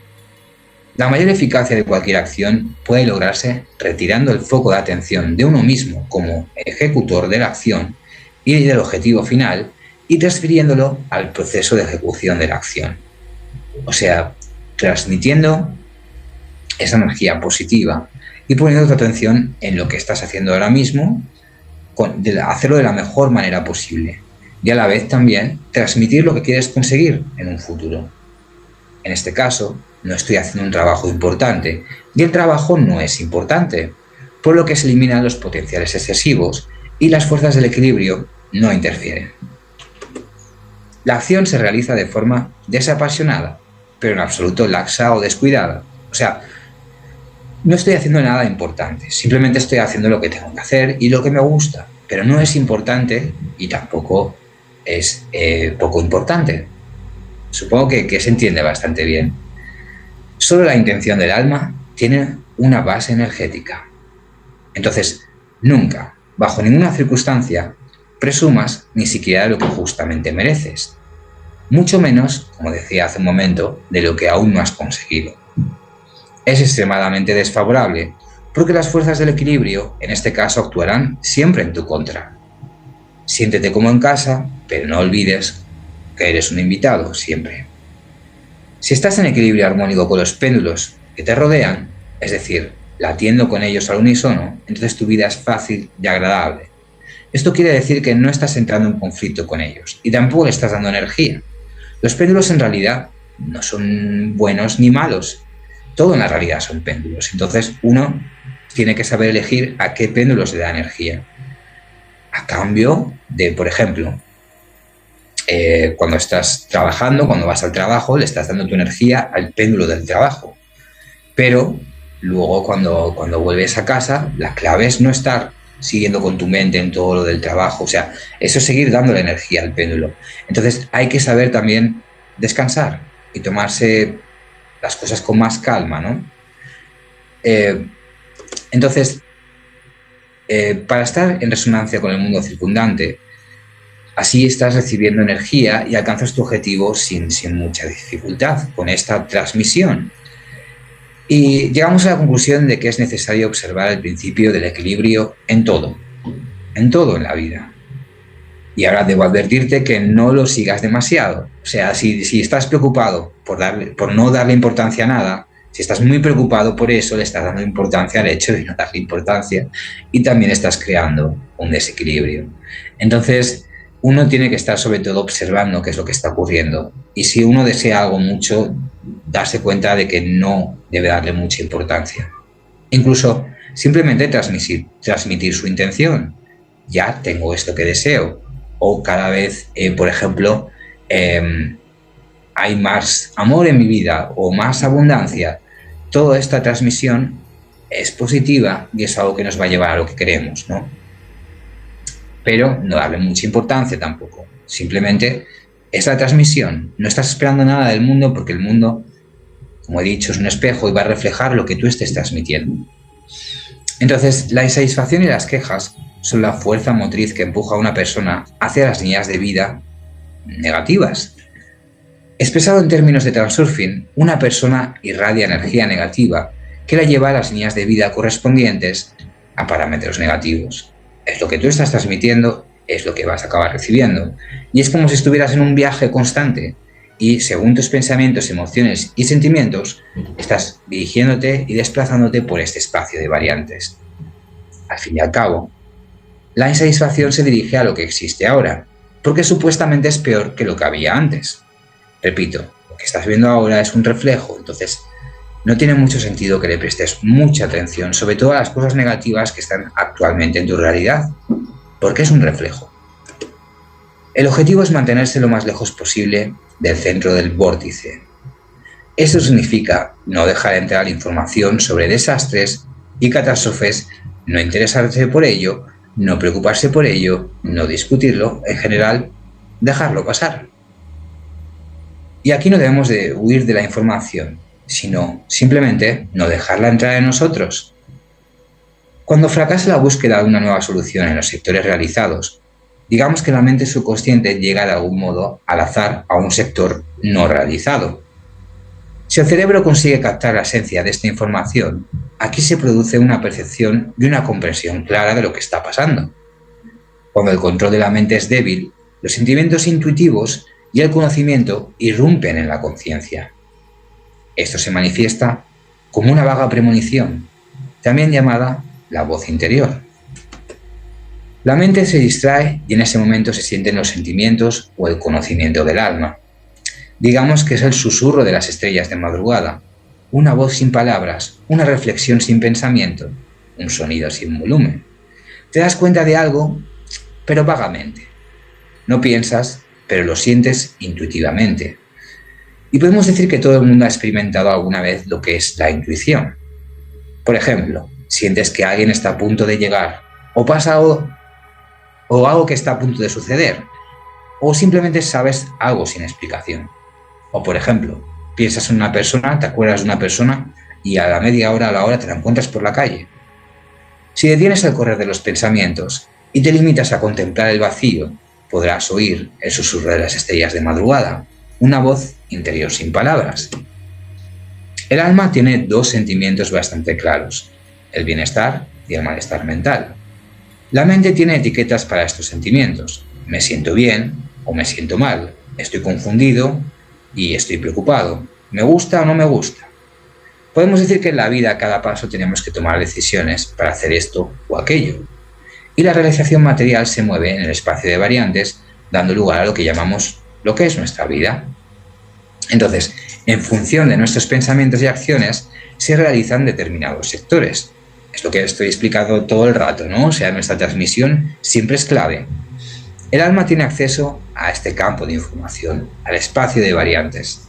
La mayor eficacia de cualquier acción puede lograrse retirando el foco de atención de uno mismo como ejecutor de la acción y del objetivo final y transfiriéndolo al proceso de ejecución de la acción. O sea, transmitiendo esa energía positiva y poniendo tu atención en lo que estás haciendo ahora mismo, hacerlo de la mejor manera posible. y a la vez también transmitir lo que quieres conseguir en un futuro. En este caso, no estoy haciendo un trabajo importante y el trabajo no es importante, por lo que se eliminan los potenciales excesivos y las fuerzas del equilibrio no interfieren. La acción se realiza de forma desapasionada, pero en absoluto laxa o descuidada. O sea, no estoy haciendo nada importante, simplemente estoy haciendo lo que tengo que hacer y lo que me gusta, pero no es importante y tampoco es poco importante. Supongo que se entiende bastante bien. Solo la intención del alma tiene una base energética. Entonces, nunca, bajo ninguna circunstancia, presumas ni siquiera lo que justamente mereces. Mucho menos, como decía hace un momento, de lo que aún no has conseguido. Es extremadamente desfavorable, porque las fuerzas del equilibrio, en este caso, actuarán siempre en tu contra. Siéntete como en casa, pero no olvides que eres un invitado siempre. Si estás en equilibrio armónico con los péndulos que te rodean, es decir, latiendo con ellos al unísono, entonces tu vida es fácil y agradable. Esto quiere decir que no estás entrando en conflicto con ellos y tampoco le estás dando energía. Los péndulos en realidad no son buenos ni malos. Todo en la realidad son péndulos. Entonces uno tiene que saber elegir a qué péndulos le da energía. A cambio de, por ejemplo, cuando estás trabajando, cuando vas al trabajo, le estás dando tu energía al péndulo del trabajo. Pero luego cuando vuelves a casa, la clave es no estar siguiendo con tu mente en todo lo del trabajo. O sea, eso es seguir dándole energía al péndulo. Entonces hay que saber también descansar y tomarse las cosas con más calma, ¿no? Entonces, para estar en resonancia con el mundo circundante, así estás recibiendo energía y alcanzas tu objetivo sin mucha dificultad con esta transmisión. Y llegamos a la conclusión de que es necesario observar el principio del equilibrio en todo en la vida. Y ahora debo advertirte que no lo sigas demasiado. O sea, si estás preocupado por no darle importancia a nada, si estás muy preocupado por eso, le estás dando importancia al hecho de no darle importancia y también estás creando un desequilibrio. Entonces, uno tiene que estar sobre todo observando qué es lo que está ocurriendo. Y si uno desea algo mucho, darse cuenta de que no debe darle mucha importancia. Incluso simplemente transmitir su intención. Ya tengo esto que deseo. O cada vez, por ejemplo, hay más amor en mi vida o más abundancia. Toda esta transmisión es positiva y es algo que nos va a llevar a lo que queremos, ¿no? Pero no darle mucha importancia tampoco. Simplemente es la transmisión. No estás esperando nada del mundo porque el mundo, como he dicho, es un espejo y va a reflejar lo que tú estés transmitiendo. Entonces, la insatisfacción y las quejas son la fuerza motriz que empuja a una persona hacia las líneas de vida negativas. Expresado en términos de transurfing, una persona irradia energía negativa que la lleva a las líneas de vida correspondientes a parámetros negativos. Es lo que tú estás transmitiendo, es lo que vas a acabar recibiendo. Y es como si estuvieras en un viaje constante y según tus pensamientos, emociones y sentimientos, estás dirigiéndote y desplazándote por este espacio de variantes. Al fin y al cabo, la insatisfacción se dirige a lo que existe ahora, porque supuestamente es peor que lo que había antes. Repito, lo que estás viendo ahora es un reflejo, entonces no tiene mucho sentido que le prestes mucha atención, sobre todo a las cosas negativas que están actualmente en tu realidad, porque es un reflejo. El objetivo es mantenerse lo más lejos posible del centro del vórtice. Esto significa no dejar entrar información sobre desastres y catástrofes, no interesarse por ello, no preocuparse por ello, no discutirlo, en general, dejarlo pasar. Y aquí no debemos de huir de la información, sino simplemente no dejarla entrar en nosotros. Cuando fracasa la búsqueda de una nueva solución en los sectores realizados, digamos que la mente subconsciente llega de algún modo al azar a un sector no realizado. Si el cerebro consigue captar la esencia de esta información, aquí se produce una percepción y una comprensión clara de lo que está pasando. Cuando el control de la mente es débil, los sentimientos intuitivos y el conocimiento irrumpen en la conciencia. Esto se manifiesta como una vaga premonición, también llamada la voz interior. La mente se distrae y en ese momento se sienten los sentimientos o el conocimiento del alma. Digamos que es el susurro de las estrellas de madrugada, una voz sin palabras, una reflexión sin pensamiento, un sonido sin volumen. Te das cuenta de algo, pero vagamente. No piensas, pero lo sientes intuitivamente. Y podemos decir que todo el mundo ha experimentado alguna vez lo que es la intuición. Por ejemplo, sientes que alguien está a punto de llegar, o pasa algo que está a punto de suceder, o simplemente sabes algo sin explicación. O por ejemplo, piensas en una persona, te acuerdas de una persona y a la media hora, a la hora te la encuentras por la calle. Si detienes el correr de los pensamientos y te limitas a contemplar el vacío, podrás oír el susurro de las estrellas de madrugada, una voz interior sin palabras. El alma tiene dos sentimientos bastante claros, el bienestar y el malestar mental. La mente tiene etiquetas para estos sentimientos. Me siento bien o me siento mal, estoy confundido y estoy preocupado, me gusta o no me gusta. Podemos decir que en la vida a cada paso tenemos que tomar decisiones para hacer esto o aquello. Y la realización material se mueve en el espacio de variantes, dando lugar a lo que llamamos lo que es nuestra vida. Entonces, en función de nuestros pensamientos y acciones, se realizan determinados sectores. Es lo que estoy explicando todo el rato, ¿no? O sea, nuestra transmisión siempre es clave. El alma tiene acceso a este campo de información, al espacio de variantes.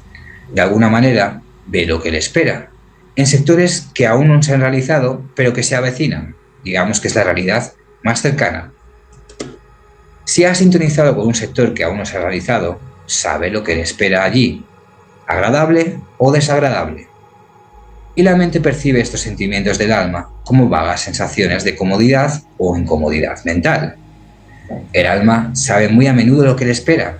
De alguna manera, ve lo que le espera, en sectores que aún no se han realizado, pero que se avecinan. Digamos que es la realidad más cercana. Si ha sintonizado con un sector que aún no se ha realizado, sabe lo que le espera allí, agradable o desagradable. Y la mente percibe estos sentimientos del alma como vagas sensaciones de comodidad o incomodidad mental. El alma sabe muy a menudo lo que le espera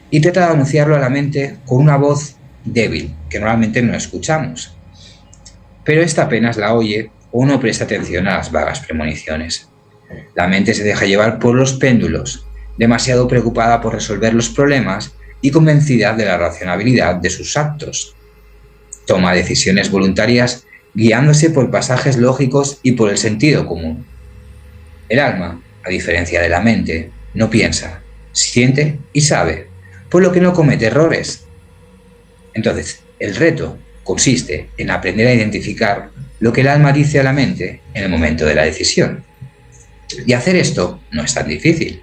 y trata de anunciarlo a la mente con una voz débil que normalmente no escuchamos. Pero esta apenas la oye o no presta atención a las vagas premoniciones. La mente se deja llevar por los péndulos, demasiado preocupada por resolver los problemas y convencida de la racionalidad de sus actos. Toma decisiones voluntarias guiándose por pasajes lógicos y por el sentido común. El alma, a diferencia de la mente, no piensa, siente y sabe, por lo que no comete errores. Entonces, el reto consiste en aprender a identificar lo que el alma dice a la mente en el momento de la decisión. Y hacer esto no es tan difícil.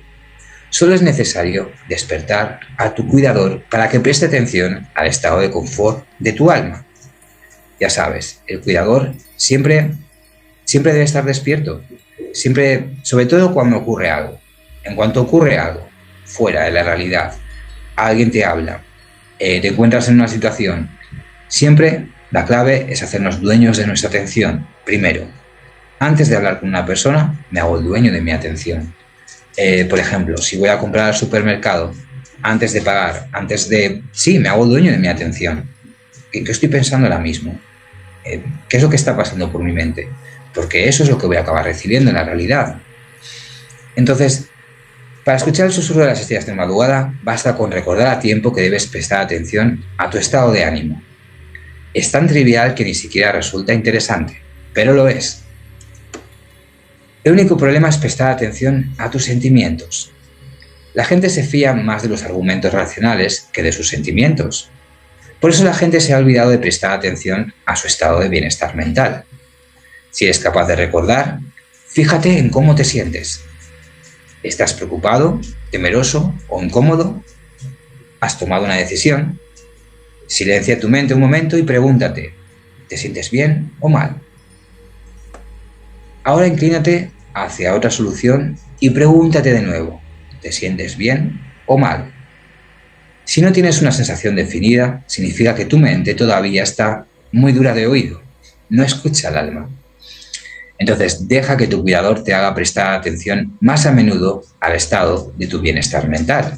Solo es necesario despertar a tu cuidador para que preste atención al estado de confort de tu alma. Ya sabes, el cuidador siempre debe estar despierto. Siempre, sobre todo cuando ocurre algo. En cuanto ocurre algo, fuera de la realidad, alguien te habla, te encuentras en una situación, siempre la clave es hacernos dueños de nuestra atención. Primero, antes de hablar con una persona, me hago el dueño de mi atención. Por ejemplo, si voy a comprar al supermercado, antes de pagar, me hago el dueño de mi atención. ¿Qué estoy pensando ahora mismo? ¿Qué es lo que está pasando por mi mente? Porque eso es lo que voy a acabar recibiendo en la realidad. Entonces, para escuchar el susurro de las estrellas de madrugada, basta con recordar a tiempo que debes prestar atención a tu estado de ánimo. Es tan trivial que ni siquiera resulta interesante, pero lo es. El único problema es prestar atención a tus sentimientos. La gente se fía más de los argumentos racionales que de sus sentimientos. Por eso la gente se ha olvidado de prestar atención a su estado de bienestar mental. Si eres capaz de recordar, fíjate en cómo te sientes. ¿Estás preocupado, temeroso o incómodo? ¿Has tomado una decisión? Silencia tu mente un momento y pregúntate, ¿te sientes bien o mal? Ahora inclínate hacia otra solución y pregúntate de nuevo, ¿te sientes bien o mal? Si no tienes una sensación definida, significa que tu mente todavía está muy dura de oído, no escucha al alma. Entonces, deja que tu cuidador te haga prestar atención más a menudo al estado de tu bienestar mental.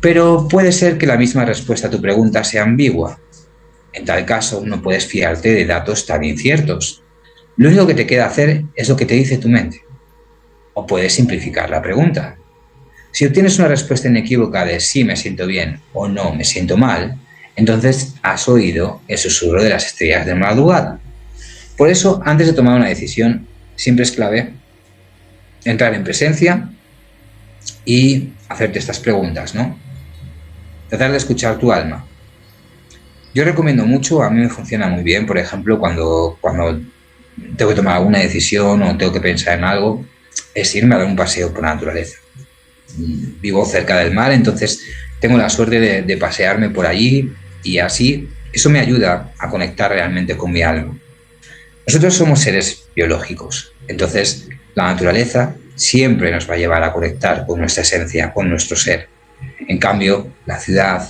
Pero puede ser que la misma respuesta a tu pregunta sea ambigua. En tal caso, no puedes fiarte de datos tan inciertos. Lo único que te queda hacer es lo que te dice tu mente. O puedes simplificar la pregunta. Si obtienes una respuesta inequívoca de sí me siento bien o no me siento mal, entonces has oído el susurro de las estrellas de madrugada. Por eso, antes de tomar una decisión, siempre es clave entrar en presencia y hacerte estas preguntas, ¿no? Tratar de escuchar tu alma. Yo recomiendo mucho, a mí me funciona muy bien, por ejemplo, cuando tengo que tomar alguna decisión o tengo que pensar en algo, es irme a dar un paseo por la naturaleza. Vivo cerca del mar, entonces tengo la suerte de pasearme por allí y así eso me ayuda a conectar realmente con mi alma. Nosotros somos seres biológicos, entonces la naturaleza siempre nos va a llevar a conectar con nuestra esencia, con nuestro ser. En cambio, la ciudad,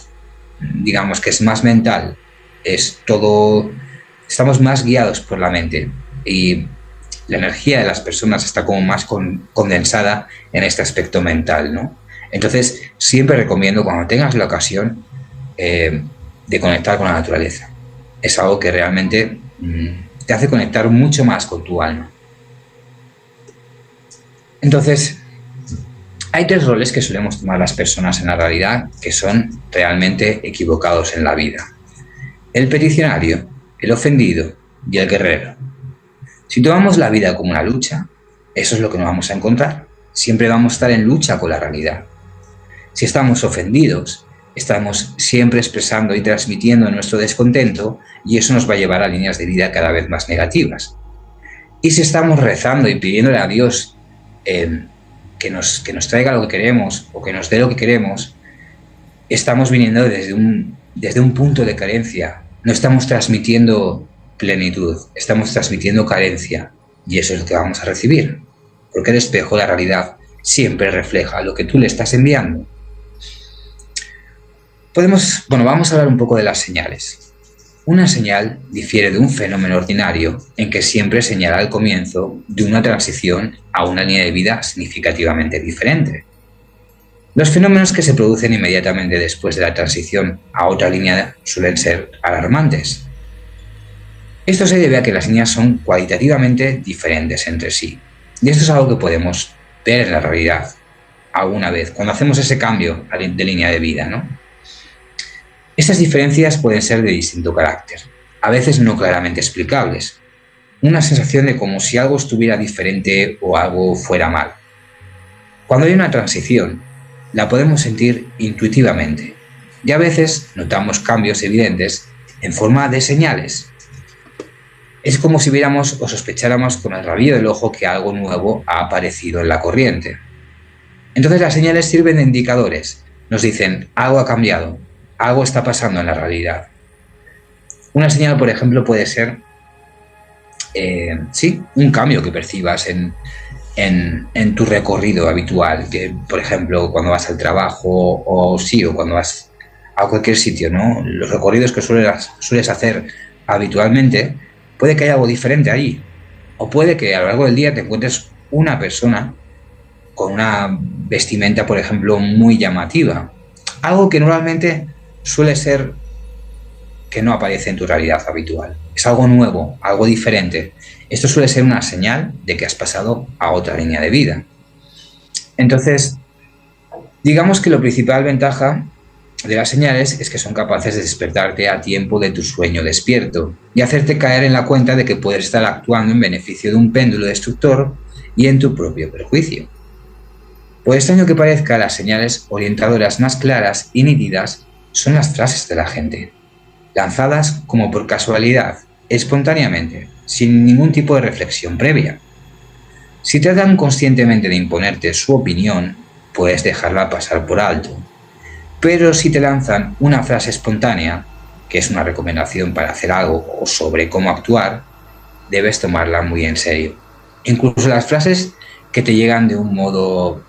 digamos que es más mental, es todo, estamos más guiados por la mente y la energía de las personas está como más condensada en este aspecto mental, ¿no? Entonces, siempre recomiendo cuando tengas la ocasión de conectar con la naturaleza. Es algo que realmente te hace conectar mucho más con tu alma. Entonces, hay 3 roles que solemos tomar las personas en la realidad que son realmente equivocados en la vida: el peticionario, el ofendido y el guerrero. Si tomamos la vida como una lucha, eso es lo que nos vamos a encontrar. Siempre vamos a estar en lucha con la realidad. Si estamos ofendidos, estamos siempre expresando y transmitiendo nuestro descontento y eso nos va a llevar a líneas de vida cada vez más negativas. Y si estamos rezando y pidiéndole a Dios que nos traiga lo que queremos o que nos dé lo que queremos, estamos viniendo desde un punto de carencia. No estamos transmitiendo plenitud, estamos transmitiendo carencia y eso es lo que vamos a recibir, porque el espejo, la realidad, siempre refleja lo que tú le estás enviando. Vamos a hablar un poco de las señales. Una señal difiere de un fenómeno ordinario en que siempre señala el comienzo de una transición a una línea de vida significativamente diferente. Los fenómenos que se producen inmediatamente después de la transición a otra línea suelen ser alarmantes. Esto se debe a que las líneas son cualitativamente diferentes entre sí. Y esto es algo que podemos ver en la realidad alguna vez, cuando hacemos ese cambio de línea de vida, ¿no? Estas diferencias pueden ser de distinto carácter, a veces no claramente explicables. Una sensación de como si algo estuviera diferente o algo fuera mal. Cuando hay una transición, la podemos sentir intuitivamente y a veces notamos cambios evidentes en forma de señales. Es como si viéramos o sospecháramos con el rabillo del ojo que algo nuevo ha aparecido en la corriente. Entonces las señales sirven de indicadores, nos dicen algo ha cambiado, algo está pasando en la realidad. Una señal, por ejemplo, puede ser un cambio que percibas en tu recorrido habitual, que por ejemplo cuando vas al trabajo o cuando vas a cualquier sitio, ¿no? Los recorridos que sueles hacer habitualmente, puede que haya algo diferente allí, o puede que a lo largo del día te encuentres una persona con una vestimenta, por ejemplo, muy llamativa, algo que normalmente suele ser que no aparece en tu realidad habitual. Es algo nuevo, algo diferente. Esto suele ser una señal de que has pasado a otra línea de vida. Entonces, digamos que la principal ventaja de las señales es que son capaces de despertarte a tiempo de tu sueño despierto y hacerte caer en la cuenta de que puedes estar actuando en beneficio de un péndulo destructor y en tu propio perjuicio. Por extraño que parezca, las señales orientadoras más claras y nítidas son las frases de la gente, lanzadas como por casualidad, espontáneamente, sin ningún tipo de reflexión previa. Si tratan conscientemente de imponerte su opinión, puedes dejarla pasar por alto. Pero si te lanzan una frase espontánea, que es una recomendación para hacer algo o sobre cómo actuar, debes tomarla muy en serio. Incluso las frases que te llegan de un modo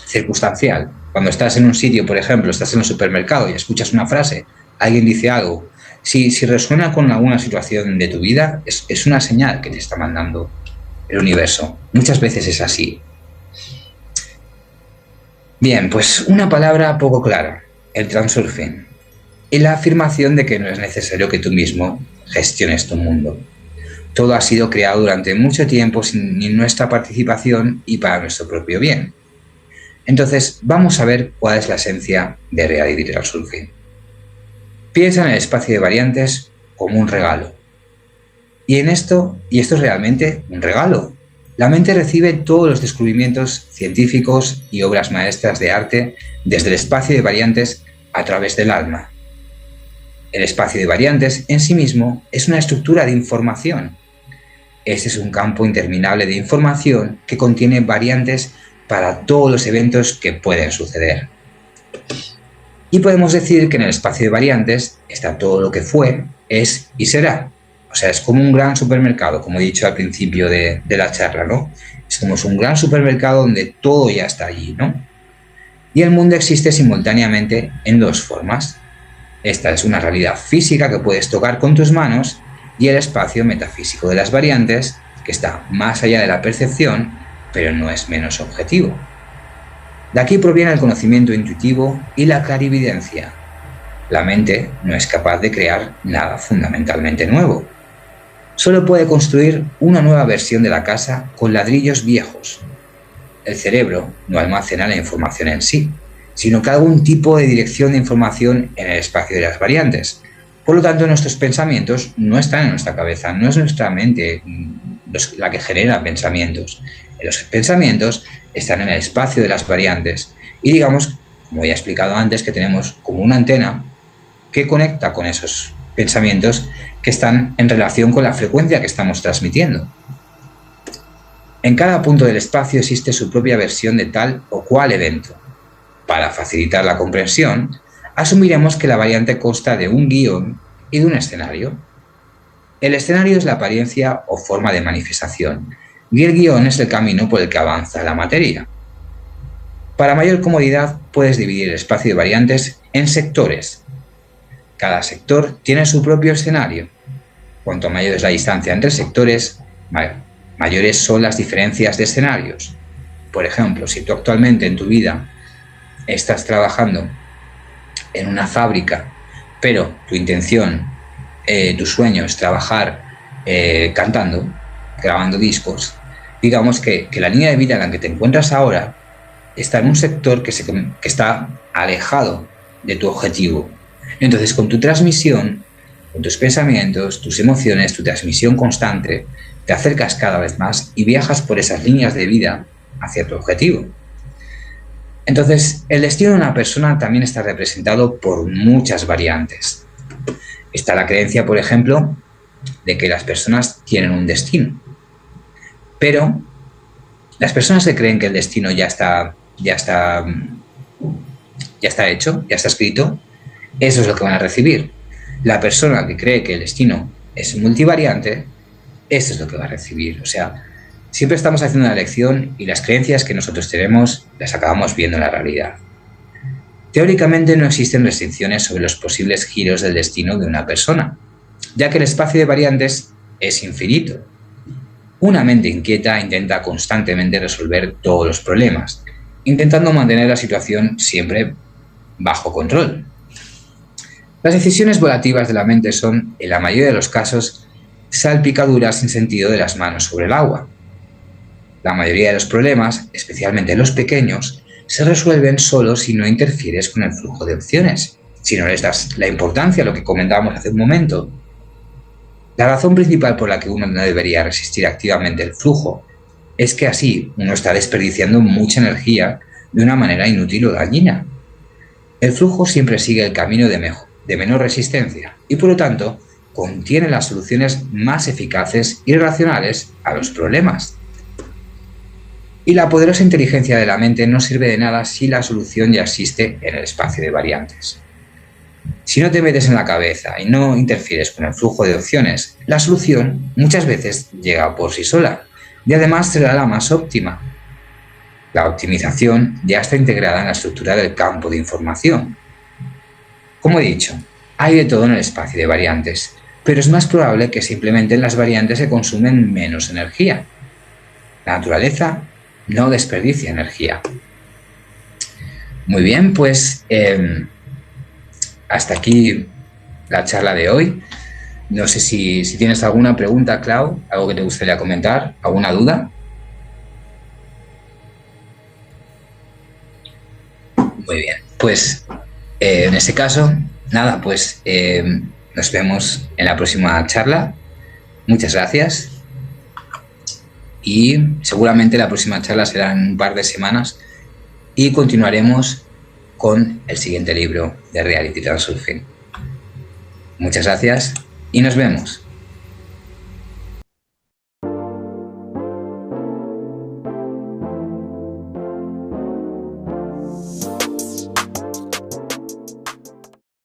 circunstancial. Cuando estás en un sitio, por ejemplo, estás en un supermercado y escuchas una frase, alguien dice algo, si resuena con alguna situación de tu vida, es una señal que te está mandando el universo. Muchas veces es así. Bien, pues una palabra poco clara, el transurfing, y la afirmación de que no es necesario que tú mismo gestiones tu mundo. Todo ha sido creado durante mucho tiempo sin nuestra participación y para nuestro propio bien. Entonces, vamos a ver cuál es la esencia de Reality Transurfing. Piensa en el espacio de variantes como un regalo. Y esto es realmente un regalo. La mente recibe todos los descubrimientos científicos y obras maestras de arte desde el espacio de variantes a través del alma. El espacio de variantes en sí mismo es una estructura de información. Este es un campo interminable de información que contiene variantes para todos los eventos que pueden suceder. Y podemos decir que en el espacio de variantes está todo lo que fue, es y será. O sea, es como un gran supermercado, como he dicho al principio de la charla, ¿no? Es como un gran supermercado donde todo ya está allí, ¿no? Y el mundo existe simultáneamente en dos formas. Esta es una realidad física que puedes tocar con tus manos y el espacio metafísico de las variantes, que está más allá de la percepción, pero no es menos objetivo. De aquí proviene el conocimiento intuitivo y la clarividencia. La mente no es capaz de crear nada fundamentalmente nuevo. Solo puede construir una nueva versión de la casa con ladrillos viejos. El cerebro no almacena la información en sí, sino que algún tipo de dirección de información en el espacio de las variantes. Por lo tanto, nuestros pensamientos no están en nuestra cabeza, no es nuestra mente la que genera pensamientos. Los pensamientos están en el espacio de las variantes y digamos, como ya he explicado antes, que tenemos como una antena que conecta con esos pensamientos que están en relación con la frecuencia que estamos transmitiendo. En cada punto del espacio existe su propia versión de tal o cual evento. Para facilitar la comprensión, asumiremos que la variante consta de un guión y de un escenario. El escenario es la apariencia o forma de manifestación, y el guión es el camino por el que avanza la materia. Para mayor comodidad, puedes dividir el espacio de variantes en sectores. Cada sector tiene su propio escenario. Cuanto mayor es la distancia entre sectores, mayores son las diferencias de escenarios. Por ejemplo, si tú actualmente en tu vida estás trabajando en una fábrica, pero tu intención, tu sueño es trabajar cantando, grabando discos, digamos que la línea de vida en la que te encuentras ahora está en un sector que está alejado de tu objetivo. Entonces, con tu transmisión, con tus pensamientos, tus emociones, tu transmisión constante, te acercas cada vez más y viajas por esas líneas de vida hacia tu objetivo. Entonces, el destino de una persona también está representado por muchas variantes. Está la creencia, por ejemplo, de que las personas tienen un destino. Pero las personas que creen que el destino ya está hecho, ya está escrito, eso es lo que van a recibir. La persona que cree que el destino es multivariante, eso es lo que va a recibir. O sea, siempre estamos haciendo una elección y las creencias que nosotros tenemos las acabamos viendo en la realidad. Teóricamente no existen restricciones sobre los posibles giros del destino de una persona, ya que el espacio de variantes es infinito. Una mente inquieta intenta constantemente resolver todos los problemas, intentando mantener la situación siempre bajo control. Las decisiones volativas de la mente son, en la mayoría de los casos, salpicaduras sin sentido de las manos sobre el agua. La mayoría de los problemas, especialmente los pequeños, se resuelven solo si no interfieres con el flujo de opciones, si no les das la importancia a lo que comentábamos hace un momento. La razón principal por la que uno no debería resistir activamente el flujo es que así uno está desperdiciando mucha energía de una manera inútil o dañina. El flujo siempre sigue el camino de menor resistencia y por lo tanto contiene las soluciones más eficaces y racionales a los problemas. Y la poderosa inteligencia de la mente no sirve de nada si la solución ya existe en el espacio de variantes. Si no te metes en la cabeza y no interfieres con el flujo de opciones, la solución muchas veces llega por sí sola y además será la más óptima. La optimización ya está integrada en la estructura del campo de información. Como he dicho, hay de todo en el espacio de variantes, pero es más probable que simplemente en las variantes se consumen menos energía. La naturaleza no desperdicia energía. Muy bien, pues hasta aquí la charla de hoy. No sé si tienes alguna pregunta, Clau, algo que te gustaría comentar, alguna duda. Muy bien, pues en este caso, nada, pues nos vemos en la próxima charla. Muchas gracias. y seguramente la próxima charla será en un par de semanas y continuaremos con el siguiente libro de Reality Transurfing. Muchas gracias y nos vemos.